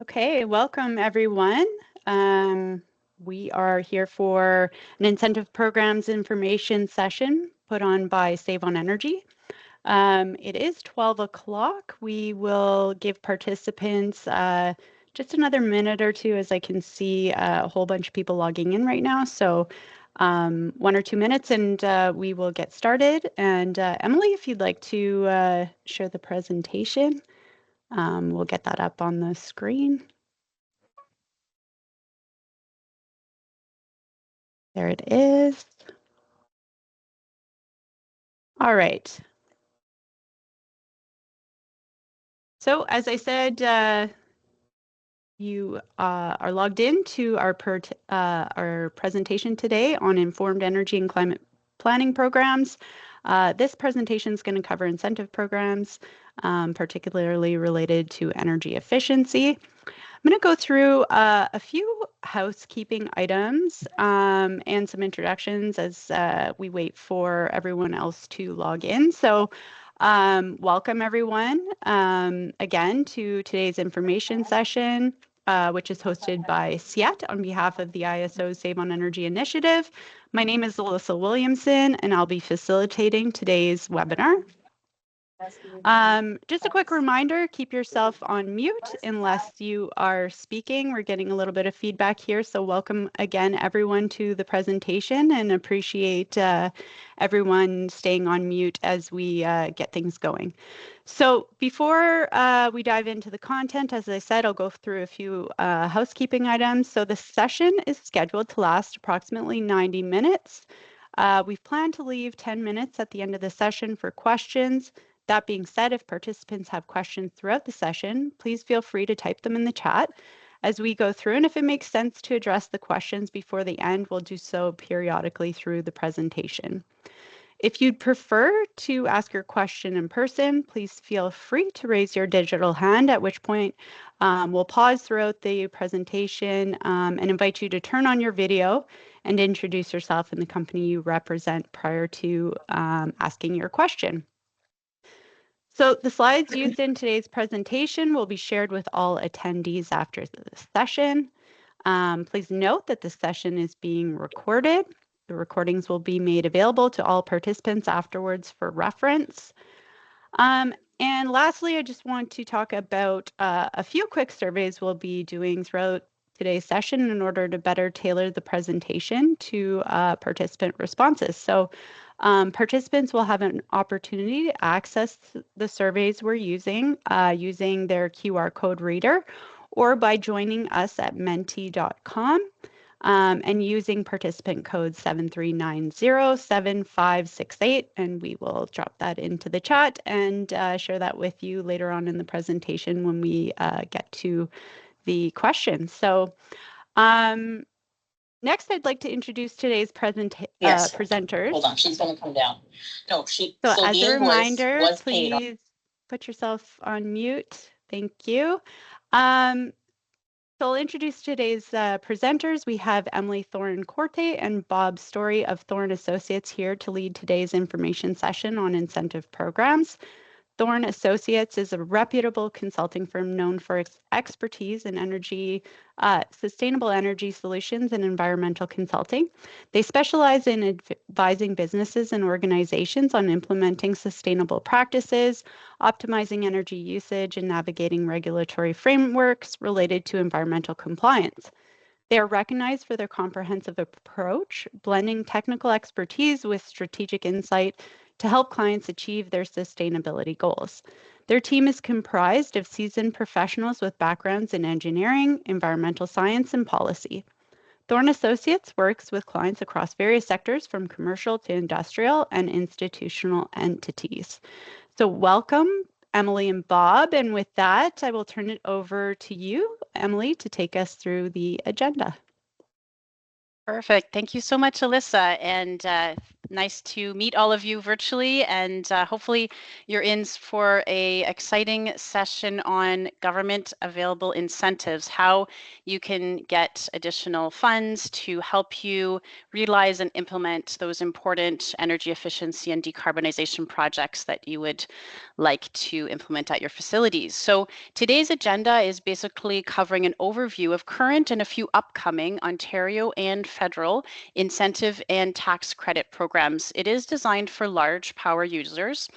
Okay, welcome everyone. We are here for an incentive programs information session put on by Save on Energy. It is 12 o'clock. We will give participants just another minute or two, as I can see a whole bunch of people logging in right now. So 1 or 2 minutes and we will get started. And Emily, if you'd like to share the presentation, we'll get that up on the screen. There it is. All right. So as I said, you are logged in to our presentation today on informed energy and climate planning programs. This presentation is going to cover incentive programs, particularly related to energy efficiency. I'm going to go through a few housekeeping items and some introductions as we wait for everyone else to log in. So welcome everyone again to today's information session, which is hosted by SIET on behalf of the ISO Save on Energy Initiative. My name is Alyssa Williamson and I'll be facilitating today's webinar. Just a quick reminder, keep yourself on mute unless you are speaking. We're getting a little bit of feedback here, so welcome again everyone to the presentation and appreciate everyone staying on mute as we get things going. So before we dive into the content, as I said, I'll go through a few housekeeping items. So the session is scheduled to last approximately 90 minutes. We've planned to leave 10 minutes at the end of the session for questions. That being said, if participants have questions throughout the session, please feel free to type them in the chat as we go through. And if it makes sense to address the questions before the end, we'll do so periodically through the presentation. If you'd prefer to ask your question in person, please feel free to raise your digital hand, at which point we'll pause throughout the presentation and invite you to turn on your video and introduce yourself and the company you represent prior to asking your question. So the slides used in today's presentation will be shared with all attendees after the session. Please note that this session is being recorded. The recordings will be made available to all participants afterwards for reference. And lastly, I just want to talk about a few quick surveys we'll be doing throughout today's session in order to better tailor the presentation to participant responses. So participants will have an opportunity to access the surveys we're using using their QR code reader or by joining us at menti.com and using participant code 73907568, and we will drop that into the chat and share that with you later on in the presentation when we get to the questions. So next, I'd like to introduce today's presenters. Hold on, she's going to come down. No, so as a reminder, please put yourself on mute. Thank you. So I'll introduce today's presenters. We have Emily Thorne-Corte and Bob Story of Thorne Associates here to lead today's information session on incentive programs. Thorne Associates is a reputable consulting firm known for its expertise in energy, sustainable energy solutions and environmental consulting. They specialize in advising businesses and organizations on implementing sustainable practices, optimizing energy usage, and navigating regulatory frameworks related to environmental compliance. They are recognized for their comprehensive approach, blending technical expertise with strategic insight to help clients achieve their sustainability goals. Their team is comprised of seasoned professionals with backgrounds in engineering, environmental science, and policy. Thorne Associates works with clients across various sectors from commercial to industrial and institutional entities. So welcome, Emily and Bob. And with that, I will turn it over to you, Emily, to take us through the agenda. Perfect. Thank you so much, Alyssa. And Nice to meet all of you virtually, and hopefully you're in for a exciting session on government available incentives, how you can get additional funds to help you realize and implement those important energy efficiency and decarbonization projects that you would like to implement at your facilities. So today's agenda is basically covering an overview of current and a few upcoming Ontario and federal incentive and tax credit programs. It is designed for large power users,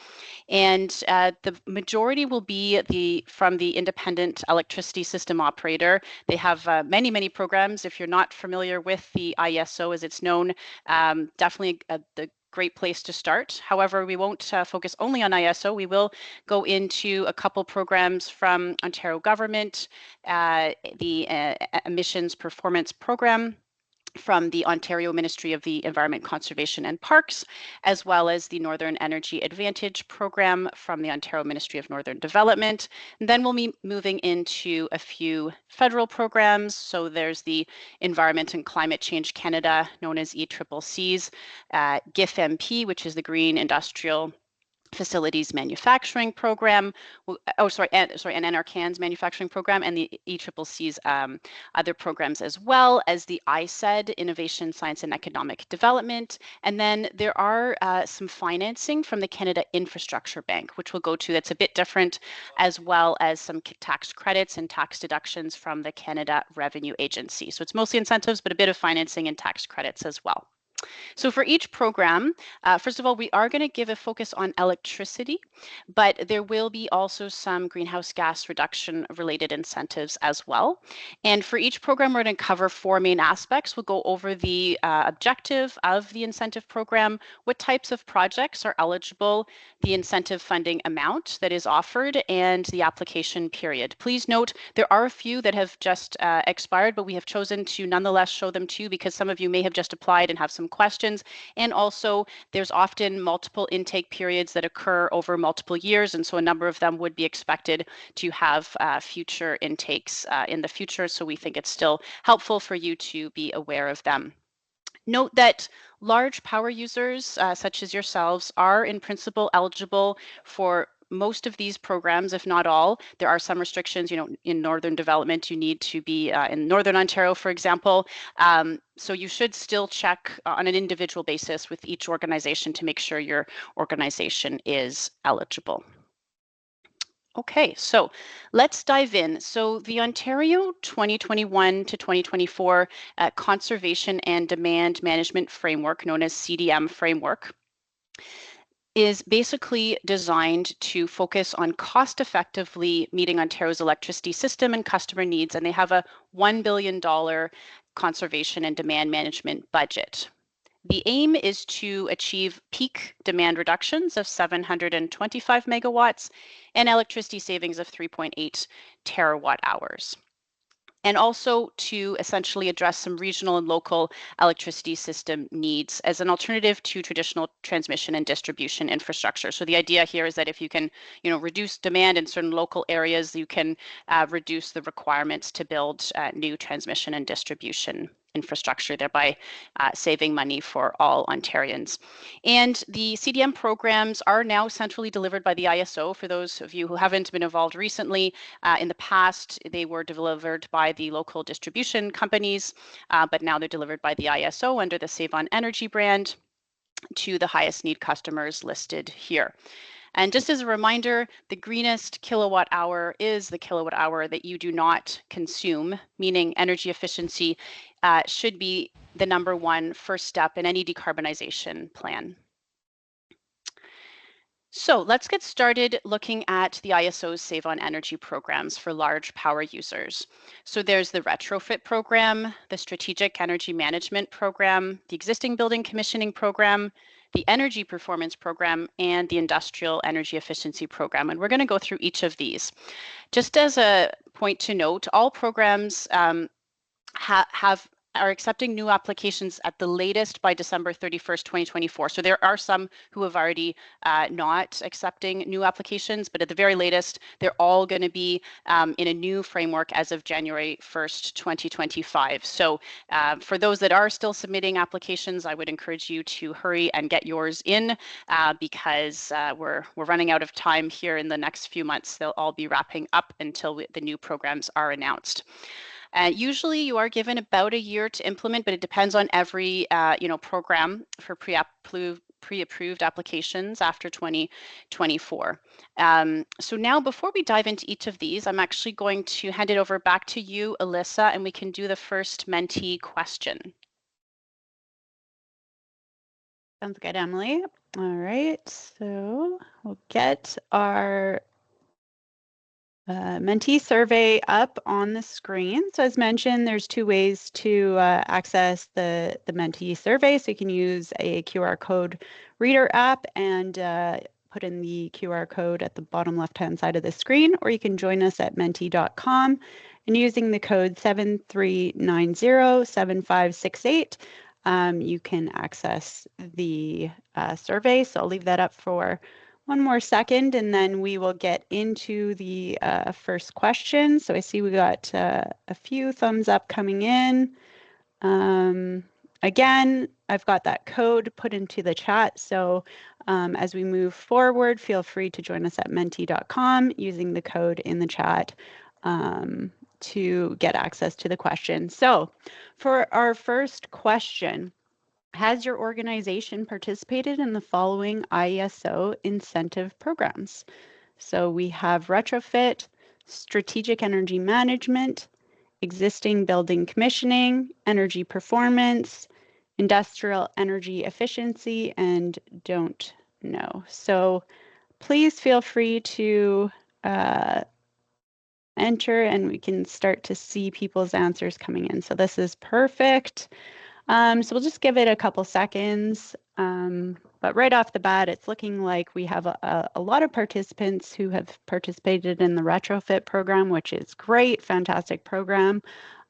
and the majority will be from the independent electricity system operator. They have many programs. If you're not familiar with the IESO as it's known, definitely the great place to start. However, we won't focus only on IESO. We will go into a couple programs from Ontario government, the emissions performance program from the Ontario Ministry of the Environment, Conservation and Parks, as well as the Northern Energy Advantage program from the Ontario Ministry of Northern Development. And then we'll be moving into a few federal programs. So there's the Environment and Climate Change Canada, known as ECCC's, GIF-MP, which is the Green Industrial Facilities Manufacturing Program, and NRCan's manufacturing program, and the ECCC's other programs, as well as the ISED, Innovation, Science and Economic Development. And then there are some financing from the Canada Infrastructure Bank, which we'll go to, that's a bit different, as well as some tax credits and tax deductions from the Canada Revenue Agency. So it's mostly incentives, but a bit of financing and tax credits as well. So for each program, first of all, we are going to give a focus on electricity, but there will be also some greenhouse gas reduction related incentives as well. And for each program, we're going to cover four main aspects. We'll go over the objective of the incentive program, what types of projects are eligible, the incentive funding amount that is offered, and the application period. Please note, there are a few that have just expired, but we have chosen to nonetheless show them to you because some of you may have just applied and have some questions. And also there's often multiple intake periods that occur over multiple years. And so a number of them would be expected to have future intakes in the future. So we think it's still helpful for you to be aware of them. Note that large power users, such as yourselves, are in principle eligible for most of these programs, if not all. There are some restrictions, in Northern Development, you need to be in Northern Ontario, for example. So you should still check on an individual basis with each organization to make sure your organization is eligible. Okay, so let's dive in. So the Ontario 2021 to 2024 Conservation and Demand Management Framework, known as CDM framework, is basically designed to focus on cost effectively meeting Ontario's electricity system and customer needs, and they have a $1 billion conservation and demand management budget. The aim is to achieve peak demand reductions of 725 megawatts and electricity savings of 3.8 terawatt hours. And also to essentially address some regional and local electricity system needs as an alternative to traditional transmission and distribution infrastructure. So the idea here is that if you can, reduce demand in certain local areas, you can reduce the requirements to build new transmission and distribution infrastructure, thereby saving money for all Ontarians. And the CDM programs are now centrally delivered by the IESO. For those of you who haven't been involved recently, in the past, they were delivered by the local distribution companies, but now they're delivered by the IESO under the Save On Energy brand to the highest need customers listed here. And just as a reminder, the greenest kilowatt hour is the kilowatt hour that you do not consume, meaning energy efficiency should be the number one first step in any decarbonization plan. So let's get started looking at the IESO's Save On Energy programs for large power users. So there's the retrofit program, the strategic energy management program, the existing building commissioning program, the energy performance program, and the industrial energy efficiency program. And we're going to go through each of these. Just as a point to note, all programs have are accepting new applications at the latest by December 31st, 2024. So there are some who have already not accepting new applications, but at the very latest, they're all going to be in a new framework as of January 1st, 2025. So for those that are still submitting applications, I would encourage you to hurry and get yours in because we're running out of time here in the next few months. They'll all be wrapping up until the new programs are announced. Usually you are given about a year to implement, but it depends on every program for pre-approved applications after 2024. So now before we dive into each of these, I'm actually going to hand it over back to you, Alyssa, and we can do the first mentee question. Sounds good, Emily. All right, so we'll get our mentee survey up on the screen. So as mentioned, there's two ways to access the mentee survey. So you can use a QR code reader app and put in the QR code at the bottom left-hand side of the screen, or you can join us at menti.com and using the code 73907568, you can access the survey. So I'll leave that up for one more second, and then we will get into the first question. So I see we got a few thumbs up coming in. Again, I've got that code put into the chat. So as we move forward, feel free to join us at menti.com using the code in the chat to get access to the question. So for our first question, has your organization participated in the following IESO incentive programs? So we have retrofit, strategic energy management, existing building commissioning, energy performance, industrial energy efficiency, and don't know. So please feel free to enter and we can start to see people's answers coming in. So this is perfect. So we'll just give it a couple seconds, but right off the bat, it's looking like we have a lot of participants who have participated in the retrofit program, which is great, fantastic program.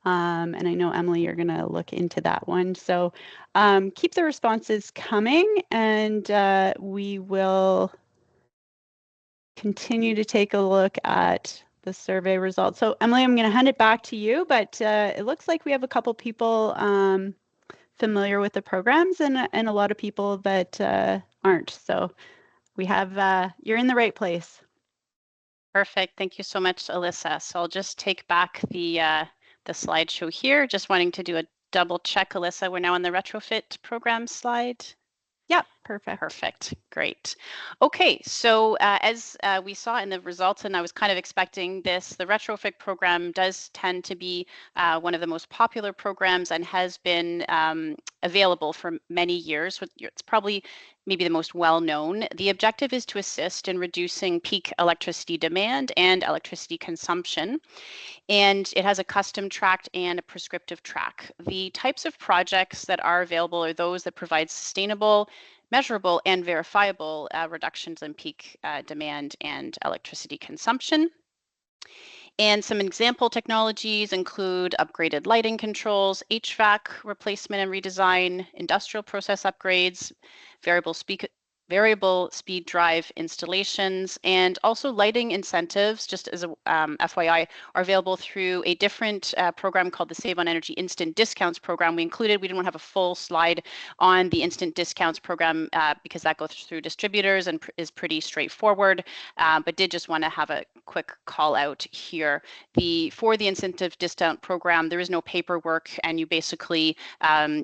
And I know, Emily, you're going to look into that one. So keep the responses coming and we will continue to take a look at the survey results. So Emily, I'm going to hand it back to you, but it looks like we have a couple people familiar with the programs and a lot of people that aren't. So we have, you're in the right place. Perfect. Thank you so much, Alyssa. So I'll just take back the slideshow here. Just wanting to do a double check, Alyssa. We're now on the retrofit program slide. Yep, perfect. Perfect. Great. Okay, so as we saw in the results, and I was kind of expecting this, the retrofit program does tend to be one of the most popular programs and has been available for many years. It's probably maybe the most well-known. The objective is to assist in reducing peak electricity demand and electricity consumption. And it has a custom track and a prescriptive track. The types of projects that are available are those that provide sustainable, measurable, and verifiable reductions in peak demand and electricity consumption. And some example technologies include upgraded lighting controls, HVAC replacement and redesign, industrial process upgrades, variable speed drive installations, and also lighting incentives, just as a FYI, are available through a different program called the Save on Energy Instant Discounts program. We didn't have a full slide on the Instant Discounts program because that goes through distributors and is pretty straightforward, but did just want to have a quick call out here. For the incentive discount program, there is no paperwork and you basically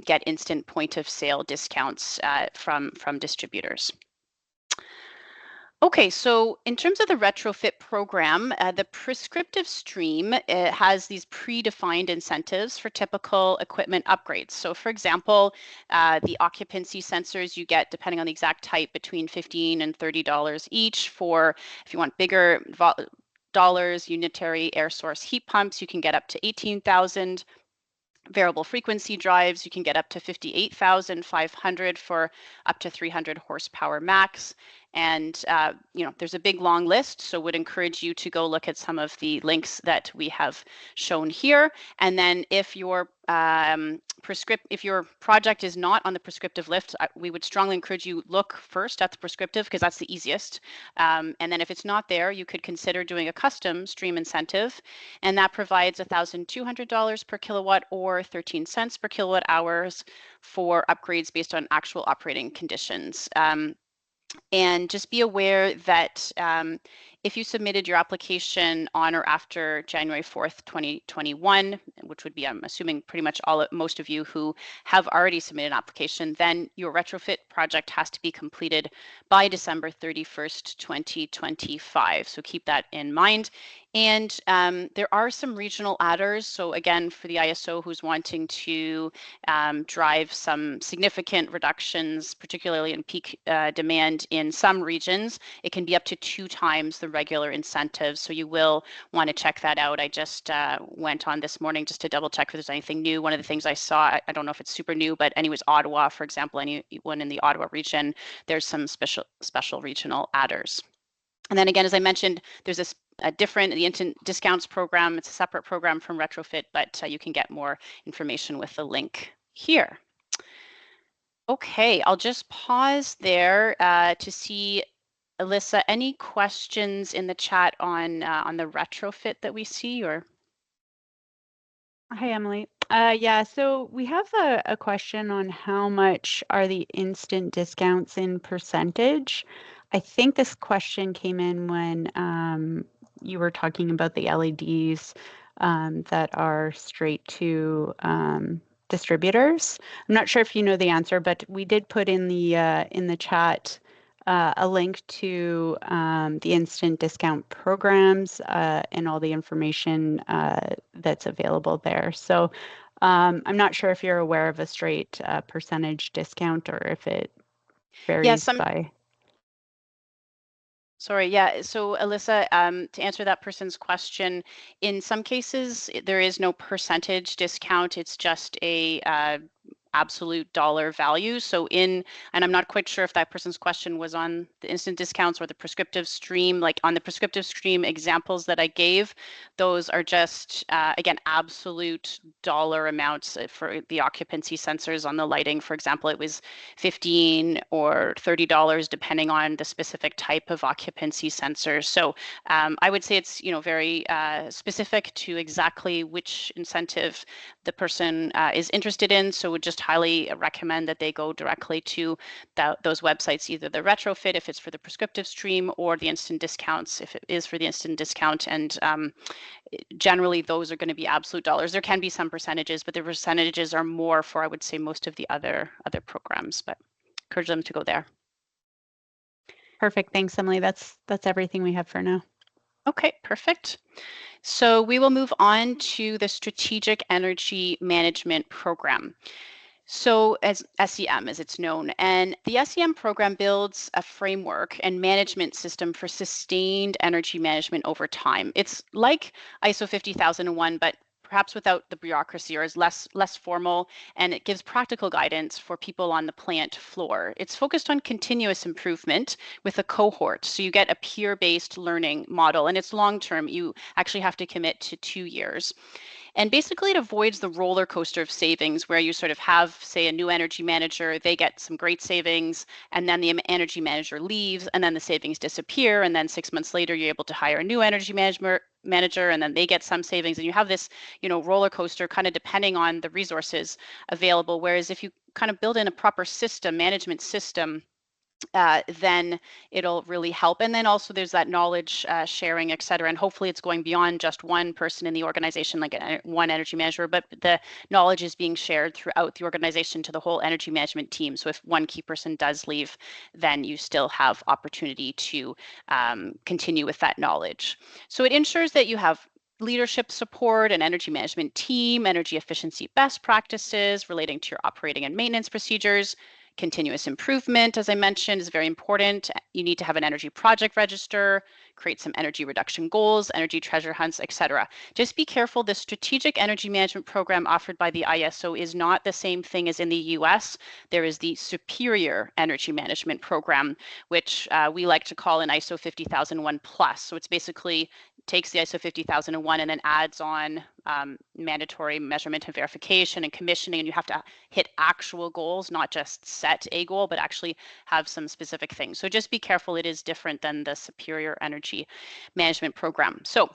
get instant point of sale discounts from distributors. Okay, so in terms of the retrofit program, the prescriptive stream has these predefined incentives for typical equipment upgrades. So for example, the occupancy sensors you get, depending on the exact type, between $15 and $30 each. For if you want bigger dollars, unitary air source heat pumps, you can get up to $18,000. Variable frequency drives, you can get up to $58,500 for up to 300 horsepower max. And there's a big long list, so would encourage you to go look at some of the links that we have shown here. And then if your if your project is not on the prescriptive list, we would strongly encourage you look first at the prescriptive, because that's the easiest. And then if it's not there, you could consider doing a custom stream incentive, and that provides $1,200 per kilowatt or 13 cents per kilowatt hours for upgrades based on actual operating conditions. And just be aware that if you submitted your application on or after January 4th, 2021, which would be, I'm assuming, pretty much most of you who have already submitted an application, then your retrofit project has to be completed by December 31st, 2025. So keep that in mind. And there are some regional adders. So again, for the ISO who's wanting to drive some significant reductions, particularly in peak demand in some regions, it can be up to 2 times the regular incentives. So you will want to check that out. I just went on this morning just to double check if there's anything new. One of the things I saw, I don't know if it's super new, but anyways, Ottawa, for example, anyone in the Ottawa region, there's some special regional adders. And then again, as I mentioned, there's the instant discounts program. It's a separate program from retrofit, but you can get more information with the link here. Okay, I'll just pause there to see, Alyssa, any questions in the chat on the retrofit that we see, or? Hi, Emily. Yeah, so we have a question on how much are the instant discounts in percentage. I think this question came in when you were talking about the LEDs that are straight to distributors. I'm not sure if you know the answer, but we did put in the chat a link to the instant discount programs and all the information that's available there. So I'm not sure if you're aware of a straight percentage discount or if it varies by. Sorry, yeah. So Alyssa, to answer that person's question, in some cases, there is no percentage discount. It's just a absolute dollar value. So and I'm not quite sure if that person's question was on the instant discounts or the prescriptive stream. Like on the prescriptive stream examples that I gave, those are just, again, absolute dollar amounts for the occupancy sensors on the lighting. For example, it was $15 or $30 depending on the specific type of occupancy sensor. So I would say it's very specific to exactly which incentive the person is interested in. So would just highly recommend that they go directly to those websites, either the retrofit if it's for the prescriptive stream, or the instant discounts if it is for the instant discount. And generally those are going to be absolute dollars. There can be some percentages, but the percentages are more for, I would say, most of the other programs, but encourage them to go there. Perfect. Thanks, Emily. That's everything we have for now. Okay, perfect. So we will move on to the Strategic Energy Management Program. So as SEM, as it's known, and the SEM program builds a framework and management system for sustained energy management over time. It's like ISO 50001, but perhaps without the bureaucracy, or is less formal, and it gives practical guidance for people on the plant floor. It's focused on continuous improvement with a cohort. So you get a peer-based learning model, and it's long-term. You actually have to commit to 2 years. And basically it avoids the roller coaster of savings where you sort of have, say, a new energy manager, they get some great savings, and then the energy manager leaves, and then the savings disappear, and then 6 months later you're able to hire a new energy manager, and then they get some savings, and you have this roller coaster kind of depending on the resources available. Whereas if you kind of build in a proper management system, then it'll really help. And then also there's that knowledge sharing, et cetera. And hopefully it's going beyond just one person in the organization, like one energy manager, but the knowledge is being shared throughout the organization to the whole energy management team. So if one key person does leave, then you still have opportunity to continue with that knowledge. So it ensures that you have leadership support, an energy management team, energy efficiency best practices relating to your operating and maintenance procedures. Continuous improvement, as I mentioned, is very important. You need to have an energy project register, create some energy reduction goals, energy treasure hunts, etc. Just be careful, the Strategic Energy Management Program offered by the ISO is not the same thing as in the US. There is the Superior Energy Management Program, which we like to call an ISO 50001 plus. So it's basically takes the ISO 50001 and then adds on mandatory measurement and verification and commissioning, and you have to hit actual goals, not just set a goal, but actually have some specific things. So just be careful, it is different than the Superior Energy Management Program. So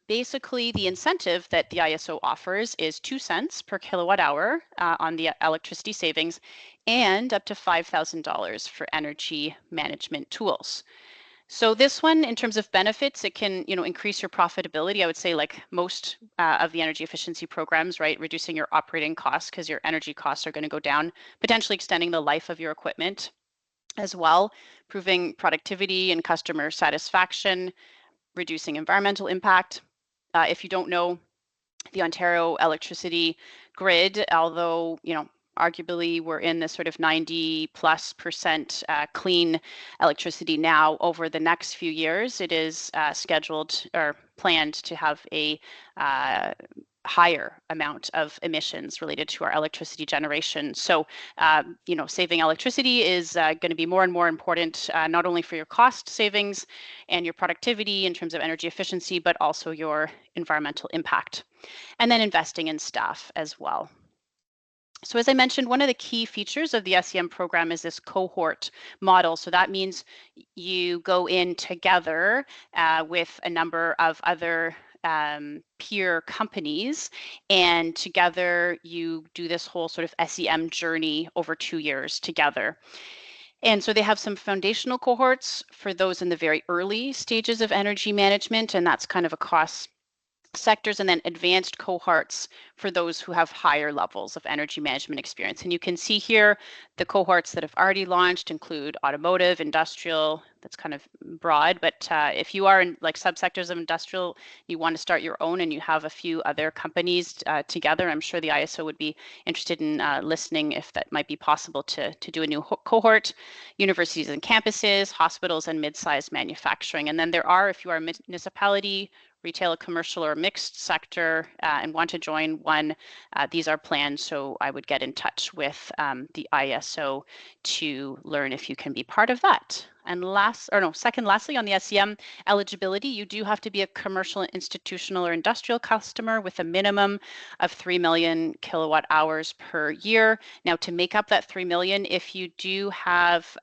basically the incentive that the ISO offers is 2 cents per kilowatt hour on the electricity savings and up to $5,000 for energy management tools. So this one, in terms of benefits, it can, increase your profitability. I would say, like most of the energy efficiency programs, right, reducing your operating costs because your energy costs are going to go down, potentially extending the life of your equipment as well, improving productivity and customer satisfaction, reducing environmental impact. If you don't know, the Ontario electricity grid, although, arguably we're in this sort of 90+% clean electricity now, over the next few years, it is scheduled or planned to have a higher amount of emissions related to our electricity generation. So, saving electricity is going to be more and more important, not only for your cost savings and your productivity in terms of energy efficiency, but also your environmental impact. And then investing in staff as well. So as I mentioned, one of the key features of the SEM program is this cohort model. So that means you go in together with a number of other peer companies, and together you do this whole sort of SEM journey over 2 years together. And so they have some foundational cohorts for those in the very early stages of energy management, and that's kind of across sectors, and then advanced cohorts for those who have higher levels of energy management experience. And you can see here the cohorts that have already launched include automotive, industrial, that's kind of broad, but if you are in like subsectors of industrial, you want to start your own and you have a few other companies together, I'm sure the ISO would be interested in listening if that might be possible to do a new cohort. Universities and campuses, hospitals, and mid-sized manufacturing. And then there are, if you are a municipality, retail, commercial, or mixed sector and want to join one, these are planned. So I would get in touch with the ISO to learn if you can be part of that. And lastly, on the SEM eligibility, you do have to be a commercial, institutional, or industrial customer with a minimum of 3 million kilowatt hours per year. Now, to make up that 3 million, if you do have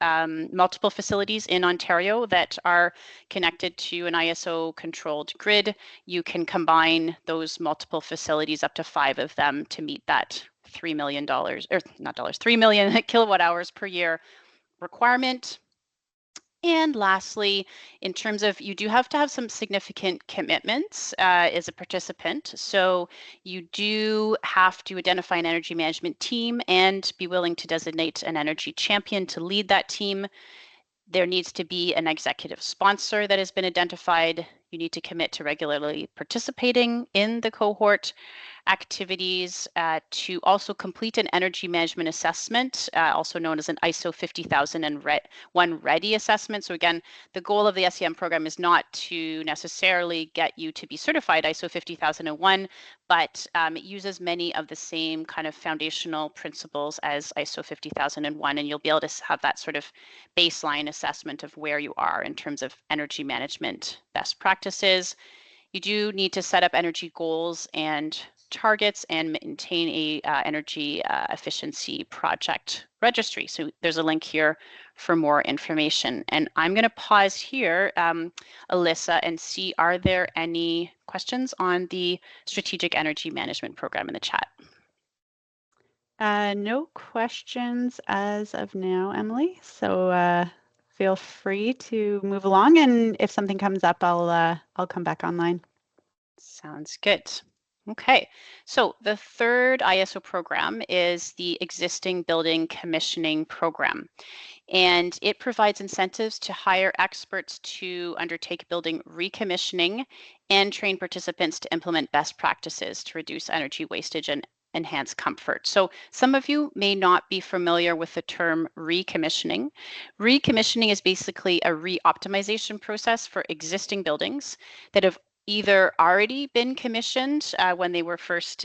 multiple facilities in Ontario that are connected to an ISO-controlled grid, you can combine those multiple facilities, up to 5 of them, to meet that $3 million, or not dollars, 3 million kilowatt hours per year requirement. And lastly, in terms of, you do have to have some significant commitments as a participant. So you do have to identify an energy management team and be willing to designate an energy champion to lead that team. There needs to be an executive sponsor that has been identified. You need to commit to regularly participating in the cohort activities, to also complete an energy management assessment, also known as an ISO 50001 ready assessment. So again, the goal of the SEM program is not to necessarily get you to be certified ISO 50001, but it uses many of the same kind of foundational principles as ISO 50001, and you'll be able to have that sort of baseline assessment of where you are in terms of energy management best practices. You do need to set up energy goals and targets and maintain a energy efficiency project registry. So there's a link here for more information. And I'm going to pause here, Alyssa, and see, are there any questions on the Strategic Energy Management Program in the chat? No questions as of now, Emily. So feel free to move along, and if something comes up, I'll come back online. Sounds good. Okay, so the third ISO program is the Existing Building Commissioning Program, and it provides incentives to hire experts to undertake building recommissioning and train participants to implement best practices to reduce energy wastage and enhance comfort. So some of you may not be familiar with the term recommissioning. Recommissioning is basically a re-optimization process for existing buildings that have either already been commissioned when they were first,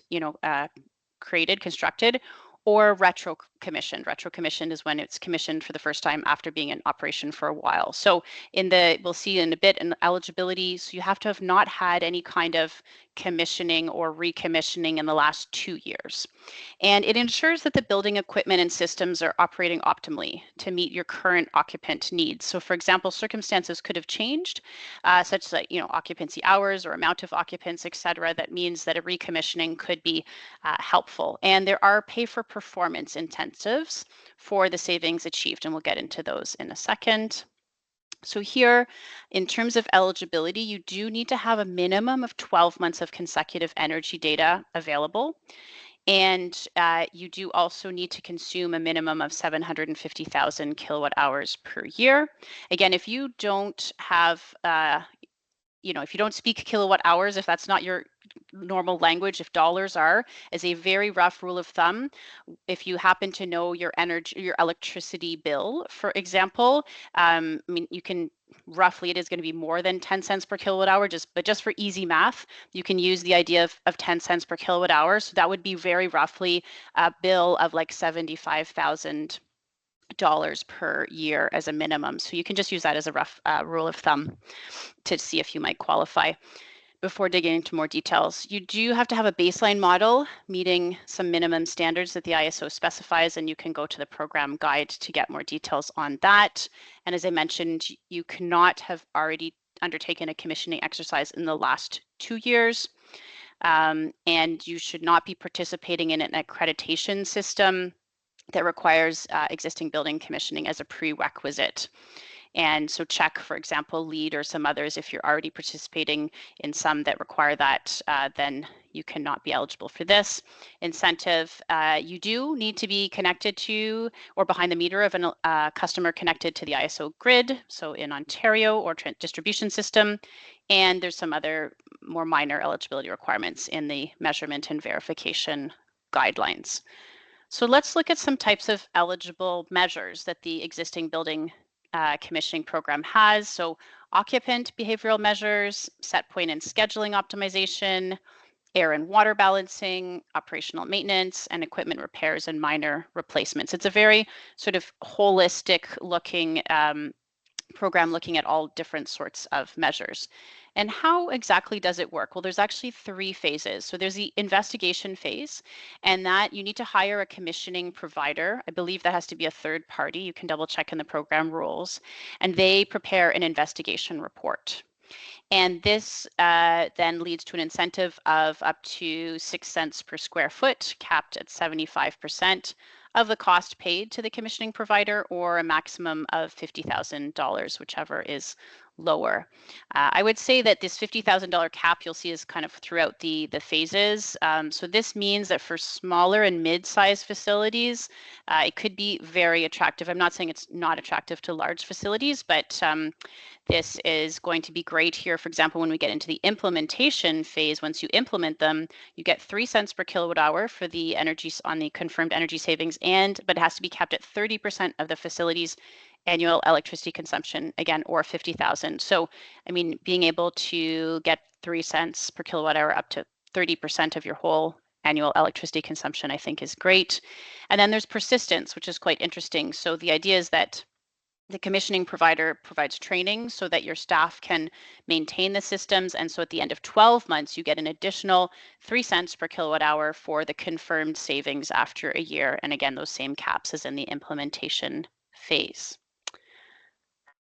created, constructed, or retro commissioned. Retro commissioned is when it's commissioned for the first time after being in operation for a while. So we'll see in a bit in eligibility, so you have to have not had any kind of commissioning or recommissioning in the last 2 years. And it ensures that the building equipment and systems are operating optimally to meet your current occupant needs. So for example, circumstances could have changed, such as occupancy hours or amount of occupants, et cetera. That means that a recommissioning could be helpful. And there are pay for performance incentives for the savings achieved, and we'll get into those in a second. So here, in terms of eligibility, you do need to have a minimum of 12 months of consecutive energy data available. And you do also need to consume a minimum of 750,000 kilowatt hours per year. Again, if you don't have, if you don't speak kilowatt hours, if that's not your normal language, if dollars are, as a very rough rule of thumb, if you happen to know your electricity bill, for example, you can roughly, it is going to be more than 10 cents per kilowatt hour, but just for easy math, you can use the idea of 10 cents per kilowatt hour. So that would be very roughly a bill of like $75,000 per year as a minimum. So you can just use that as a rough rule of thumb to see if you might qualify. Before digging into more details, you do have to have a baseline model meeting some minimum standards that the ISO specifies, and you can go to the program guide to get more details on that. And as I mentioned, you cannot have already undertaken a commissioning exercise in the last 2 years, and you should not be participating in an accreditation system that requires existing building commissioning as a prerequisite. And so check, for example, LEED or some others. If you're already participating in some that require that, then you cannot be eligible for this incentive. You do need to be connected to or behind the meter of a customer connected to the ISO grid, so in Ontario, or distribution system. And there's some other more minor eligibility requirements in the measurement and verification guidelines. So let's look at some types of eligible measures that the existing building commissioning program has. So occupant behavioral measures, set point and scheduling optimization, air and water balancing, operational maintenance, and equipment repairs and minor replacements. It's a very sort of holistic looking program looking at all different sorts of measures. And how exactly does it work? Well, there's actually 3 phases. So there's the investigation phase, and that you need to hire a commissioning provider. I believe that has to be a third party. You can double check in the program rules. And they prepare an investigation report. And this then leads to an incentive of up to 6 cents per square foot, capped at 75% of the cost paid to the commissioning provider, or a maximum of $50,000, whichever is lower. I would say that this $50,000 cap you'll see is kind of throughout the phases. So this means that for smaller and mid-sized facilities, it could be very attractive. I'm not saying it's not attractive to large facilities, but this is going to be great here. For example, when we get into the implementation phase, once you implement them, you get 3 cents per kilowatt hour for the energy on the confirmed energy savings, but it has to be capped at 30% of the facility's annual electricity consumption, again, or 50,000. So, I mean, being able to get 3 cents per kilowatt hour up to 30% of your whole annual electricity consumption, I think is great. And then there's persistence, which is quite interesting. So the idea is that the commissioning provider provides training so that your staff can maintain the systems. And so at the end of 12 months, you get an additional 3 cents per kilowatt hour for the confirmed savings after a year. And again, those same caps as in the implementation phase.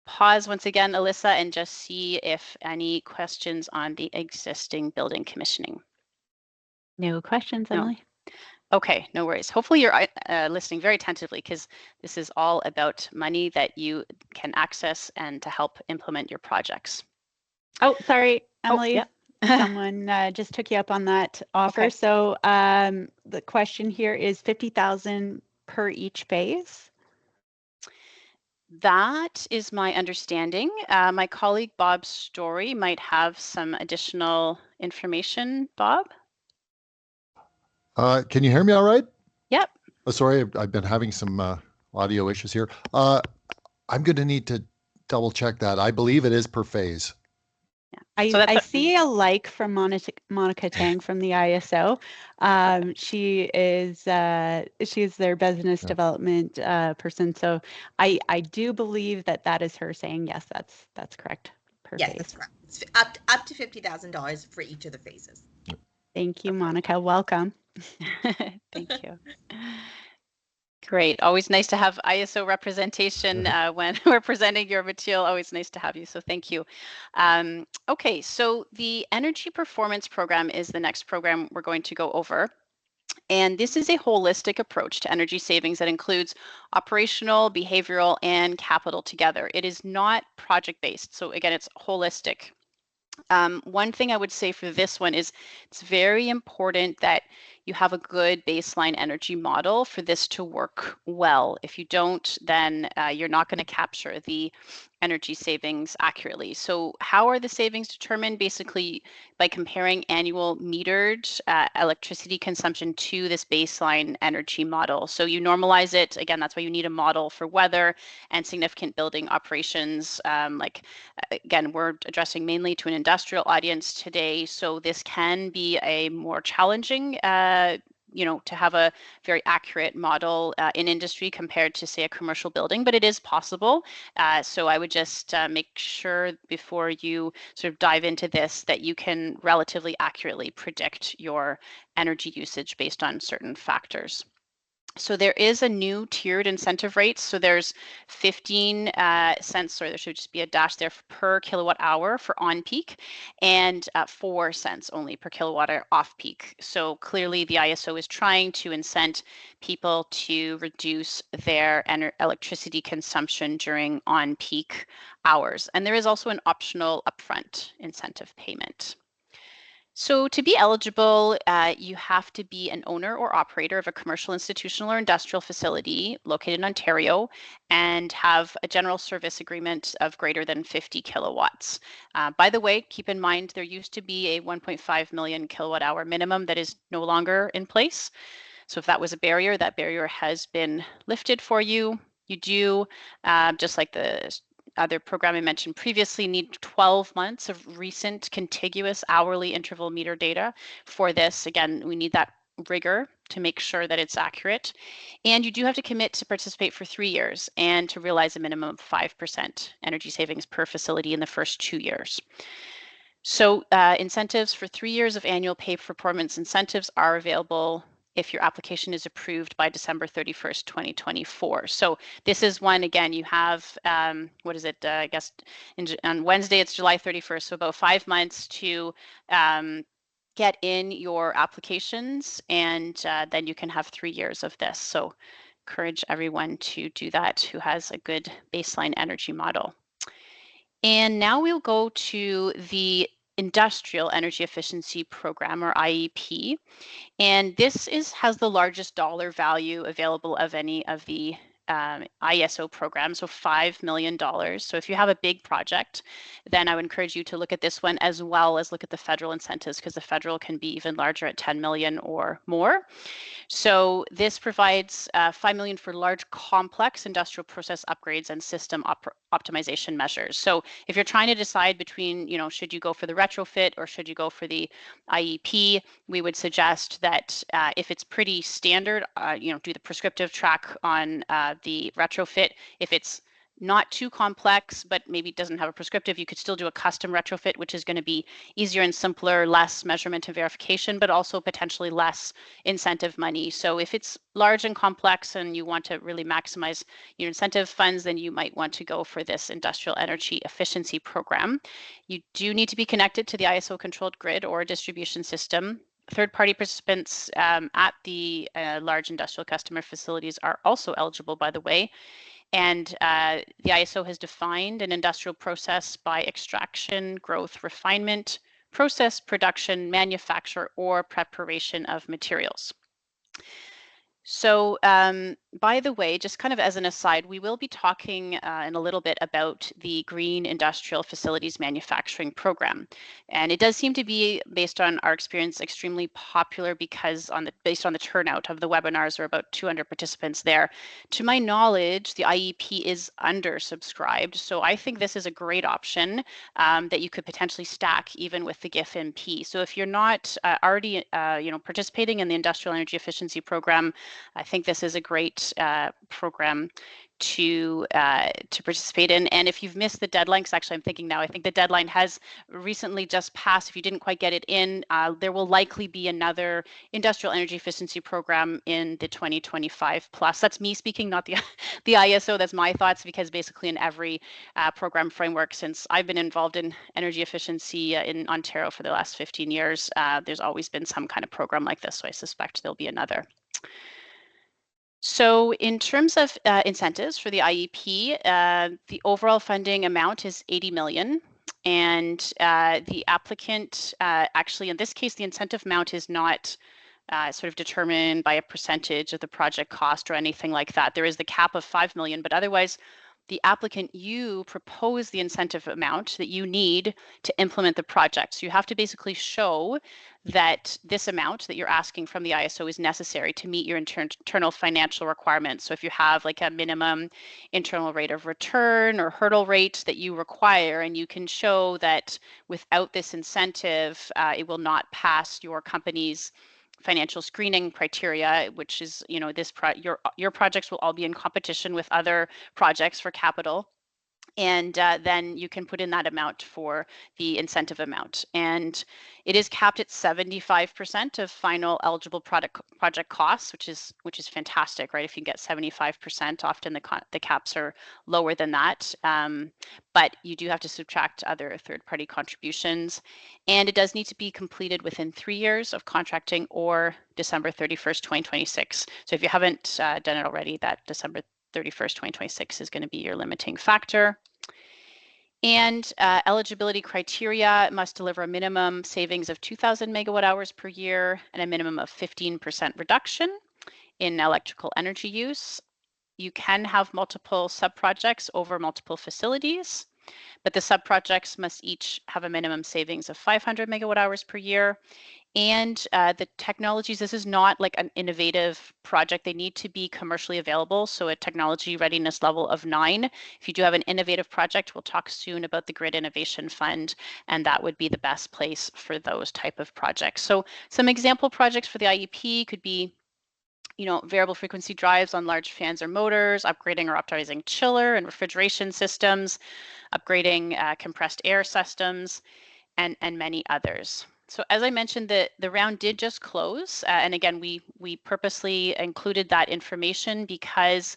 Pause once again, Alyssa, and just see if any questions on the existing building commissioning. No questions, Emily. Okay, no worries. Hopefully you're listening very attentively, because this is all about money that you can access and to help implement your projects. Oh, sorry, Emily. Oh, yeah. Someone just took you up on that offer. Okay. So the question here is 50,000 per each phase? That is my understanding. My colleague Bob Story might have some additional information. Bob? Can you hear me all right? Yep. Oh, sorry, I've been having some audio issues here. I'm going to need to double check that. I believe it is per phase. So I see a like from Monica Tang from the ISO. She's their business development person. So I do believe that is her saying yes. That's correct. Per Yes, phase. that's correct. It's up to $50,000 for each of the phases. Thank you, Monica. Welcome. Thank you. Great. Always nice to have ISO representation when we're presenting your material. Always nice to have you. So thank you. Okay, so the Energy Performance Program is the next program we're going to go over. And this is a holistic approach to energy savings that includes operational, behavioral, and capital together. It is not project-based. So again, it's holistic. One thing I would say for this one is it's very important that you have a good baseline energy model for this to work well. If you don't, then you're not going to capture the energy savings accurately. So how are the savings determined? Basically by comparing annual metered electricity consumption to this baseline energy model. So you normalize it. Again, that's why you need a model for weather and significant building operations. Again, we're addressing mainly to an industrial audience today. So this can be a more challenging to have a very accurate model in industry compared to, say, a commercial building, but it is possible. So I would just make sure before you sort of dive into this that you can relatively accurately predict your energy usage based on certain factors. So there is a new tiered incentive rate. So there's 15 cents, or there should just be a dash there per kilowatt hour for on peak, and 4 cents only per kilowatt hour off peak. So clearly the ISO is trying to incent people to reduce their electricity consumption during on peak hours. And there is also an optional upfront incentive payment. So to be eligible, you have to be an owner or operator of a commercial, institutional, or industrial facility located in Ontario and have a general service agreement of greater than 50 kilowatts. By the way, keep in mind there used to be a 1.5 million kilowatt hour minimum that is no longer in place. So if that was a barrier, that barrier has been lifted for you. You do, just like the other program I mentioned previously, need 12 months of recent contiguous hourly interval meter data for this. Again, we need that rigor to make sure that it's accurate. And you do have to commit to participate for 3 years and to realize a minimum of 5% energy savings per facility in the first 2 years. So incentives for 3 years of annual pay performance incentives are available if your application is approved by December 31st, 2024. So this is one, again, you have, what is it, I guess on Wednesday, it's July 31st, so about 5 months to get in your applications, and then you can have 3 years of this. So encourage everyone to do that who has a good baseline energy model. And now we'll go to the Industrial Energy Efficiency Program, or IEP. And this has the largest dollar value available of any of the ISO programs, so $5 million. So if you have a big project, then I would encourage you to look at this one as well as look at the federal incentives, because the federal can be even larger at 10 million or more. So this provides $5 million for large, complex industrial process upgrades and system optimization measures. So if you're trying to decide between, should you go for the retrofit or should you go for the IEP, we would suggest that if it's pretty standard, do the prescriptive track on the retrofit. If it's not too complex, but maybe doesn't have a prescriptive, you could still do a custom retrofit, which is going to be easier and simpler, less measurement and verification, but also potentially less incentive money. So if it's large and complex and you want to really maximize your incentive funds, then you might want to go for this Industrial Energy Efficiency Program. You do need to be connected to the ISO controlled grid or distribution system. Third-party participants at the large industrial customer facilities are also eligible, by the way. And the ISO has defined an industrial process by extraction, growth, refinement, process, production, manufacture, or preparation of materials. So by the way, just kind of as an aside, we will be talking in a little bit about the Green Industrial Facilities Manufacturing Program. And it does seem to be, based on our experience, extremely popular because based on the turnout of the webinars, there are about 200 participants there. To my knowledge, the IEP is undersubscribed. So I think this is a great option that you could potentially stack even with the GIF MP. So if you're not already participating in the Industrial Energy Efficiency Program, I think this is a great program to participate in. And if you've missed the deadline, because actually I'm thinking now, I think the deadline has recently just passed. If you didn't quite get it in, there will likely be another industrial energy efficiency program in the 2025 plus. That's me speaking, not the ISO. That's my thoughts, because basically in every program framework since I've been involved in energy efficiency in Ontario for the last 15 years, there's always been some kind of program like this. So I suspect there'll be another. So in terms of incentives for the IEP, the overall funding amount is 80 million. And the applicant, actually in this case, the incentive amount is not sort of determined by a percentage of the project cost or anything like that. There is the cap of 5 million, but otherwise the applicant, you propose the incentive amount that you need to implement the project. So you have to basically show that this amount that you're asking from the ISO is necessary to meet your internal financial requirements. So if you have like a minimum internal rate of return or hurdle rate that you require, and you can show that without this incentive, it will not pass your company's financial screening criteria, which is, your projects will all be in competition with other projects for capital. And then you can put in that amount for the incentive amount. And it is capped at 75% of final eligible project costs, which is fantastic, right? If you get 75%, often the caps are lower than that. But you do have to subtract other third-party contributions. And it does need to be completed within 3 years of contracting or December 31st, 2026. So if you haven't done it already, that December 31st, 2026 is going to be your limiting factor. And eligibility criteria must deliver a minimum savings of 2,000 megawatt hours per year and a minimum of 15% reduction in electrical energy use. You can have multiple sub-projects over multiple facilities, but the sub-projects must each have a minimum savings of 500 megawatt hours per year. And the technologies, this is not like an innovative project. They need to be commercially available. So a technology readiness level of 9. If you do have an innovative project, we'll talk soon about the Grid Innovation Fund, and that would be the best place for those type of projects. So some example projects for the IEP could be, variable frequency drives on large fans or motors, upgrading or optimizing chiller and refrigeration systems, upgrading compressed air systems, and many others. So as I mentioned, the round did just close. And again, we purposely included that information because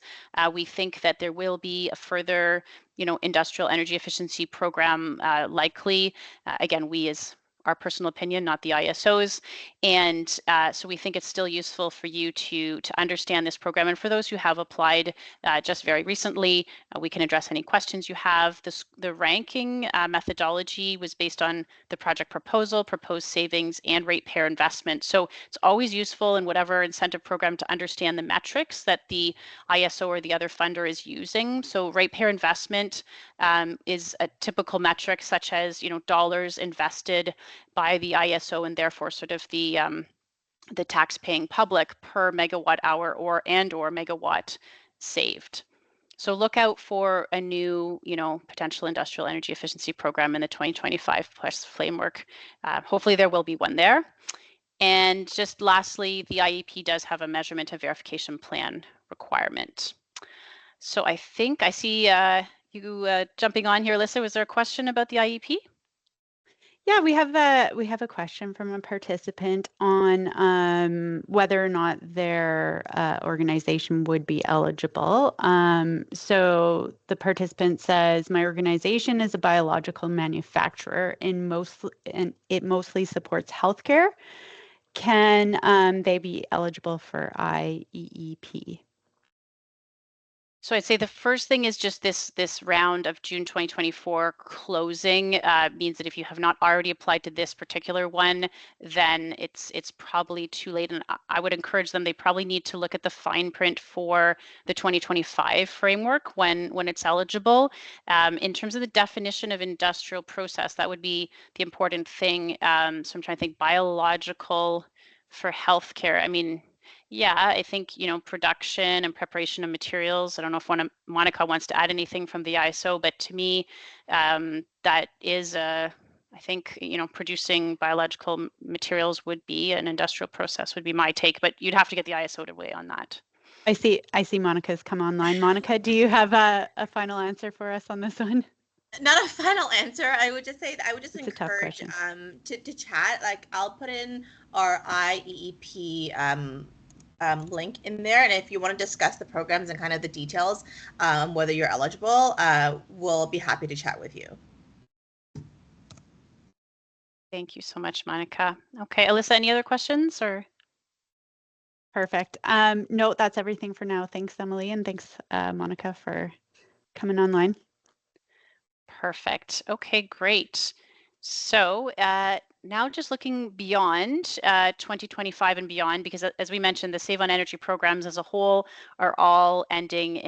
we think that there will be a further, industrial energy efficiency program likely. Again, we as our personal opinion, not the ISO's. And so we think it's still useful for you to understand this program. And for those who have applied just very recently, we can address any questions you have. The ranking methodology was based on the project proposal, proposed savings, and ratepayer investment. So it's always useful in whatever incentive program to understand the metrics that the ISO or the other funder is using. So ratepayer investment is a typical metric, such as dollars invested by the ISO and therefore sort of the tax-paying public per megawatt hour or megawatt saved. So look out for a new, potential industrial energy efficiency program in the 2025 plus framework. Hopefully there will be one there. And just lastly, the IEP does have a measurement and verification plan requirement. So I think I see you jumping on here, Alyssa. Was there a question about the IEP? Yeah, we have a question from a participant on whether or not their organization would be eligible. So the participant says, my organization is a biological manufacturer and it mostly supports healthcare. Can they be eligible for IEEP? So I'd say the first thing is just this round of June 2024 closing means that if you have not already applied to this particular one, then it's probably too late. And I would encourage them, they probably need to look at the fine print for the 2025 framework when it's eligible. In terms of the definition of industrial process, that would be the important thing. So I'm trying to think biological for healthcare. I mean, yeah, I think, production and preparation of materials. I don't know if Monica wants to add anything from the ISO, but to me, that is I think, producing biological materials would be an industrial process would be my take, but you'd have to get the ISO to weigh on that. I see Monica's come online. Monica, do you have a final answer for us on this one? Not a final answer. I would just say that I would just It's a tough encourage question. to chat. Like I'll put in our IEEP link in there, and if you want to discuss the programs and kind of the details, whether you're eligible, we'll be happy to chat with you. Thank you so much, Monica. Okay, Alyssa, any other questions or? Perfect. No, that's everything for now. Thanks, Emily, and thanks, Monica, for coming online. Perfect. Okay, great. So now just looking beyond 2025 and beyond, because as we mentioned, the Save on Energy programs as a whole are all ending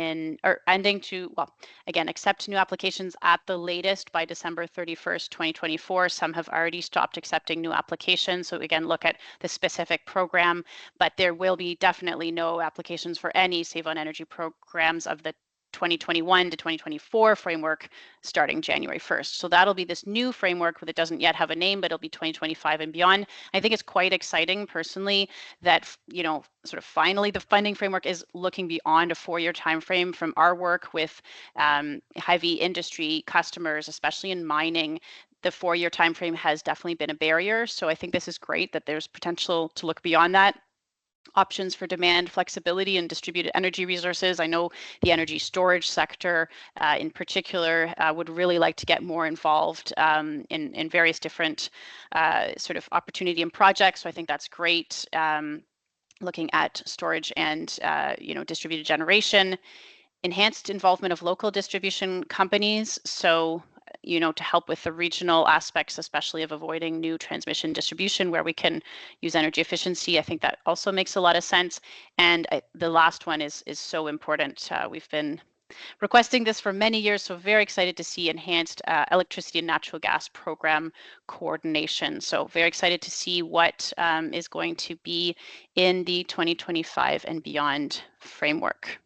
to, well, again, accept new applications at the latest by December 31st, 2024. Some have already stopped accepting new applications. So again, look at the specific program, but there will be definitely no applications for any Save on Energy programs of the 2021 to 2024 framework starting January 1st. So that'll be this new framework that doesn't yet have a name, but it'll be 2025 and beyond. I think it's quite exciting personally that, sort of finally the funding framework is looking beyond a 4-year time frame. From our work with heavy industry customers, especially in mining, the 4-year time frame has definitely been a barrier. So I think this is great that there's potential to look beyond that. Options for demand flexibility and distributed energy resources. I know the energy storage sector in particular would really like to get more involved in various different sort of opportunity and projects. So I think that's great. Looking at storage and distributed generation, enhanced involvement of local distribution companies. So to help with the regional aspects, especially of avoiding new transmission distribution where we can use energy efficiency. I think that also makes a lot of sense. And the last one is so important. We've been requesting this for many years, so very excited to see enhanced electricity and natural gas program coordination. So very excited to see what is going to be in the 2025 and beyond framework.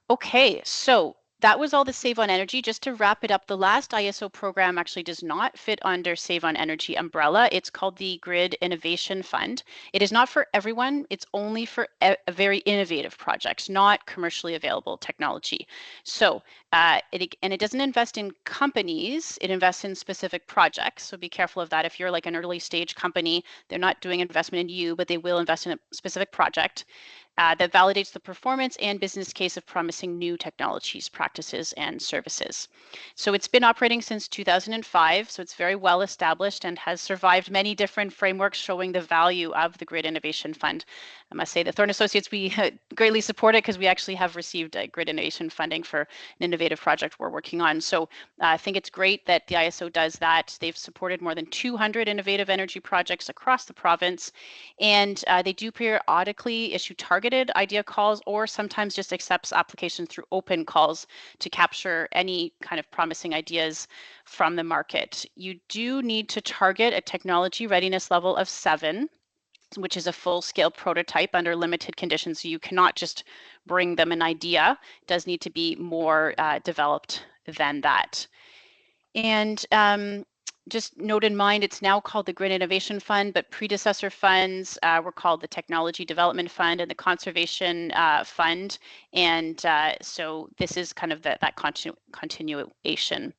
Okay, so that was all the Save on Energy. Just to wrap it up, the last ISO program actually does not fit under Save on Energy umbrella. It's called the Grid Innovation Fund. It is not for everyone. It's only for very innovative projects, not commercially available technology. So it doesn't invest in companies. It invests in specific projects. So be careful of that. If you're like an early stage company, they're not doing investment in you, but they will invest in a specific project. That validates the performance and business case of promising new technologies, practices, and services. So it's been operating since 2005, so it's very well established and has survived many different frameworks showing the value of the Grid Innovation Fund. I must say that Thorne Associates, we greatly support it because we actually have received Grid Innovation funding for an innovative project we're working on. So I think it's great that the ISO does that. They've supported more than 200 innovative energy projects across the province, and they do periodically issue targeted idea calls or sometimes just accepts applications through open calls to capture any kind of promising ideas from the market. You do need to target a technology readiness level of 7, which is a full-scale prototype under limited conditions. So you cannot just bring them an idea. It does need to be more developed than that. And just note in mind, it's now called the Grid Innovation Fund, but predecessor funds were called the Technology Development Fund and the Conservation Fund. And so this is kind of that continuation.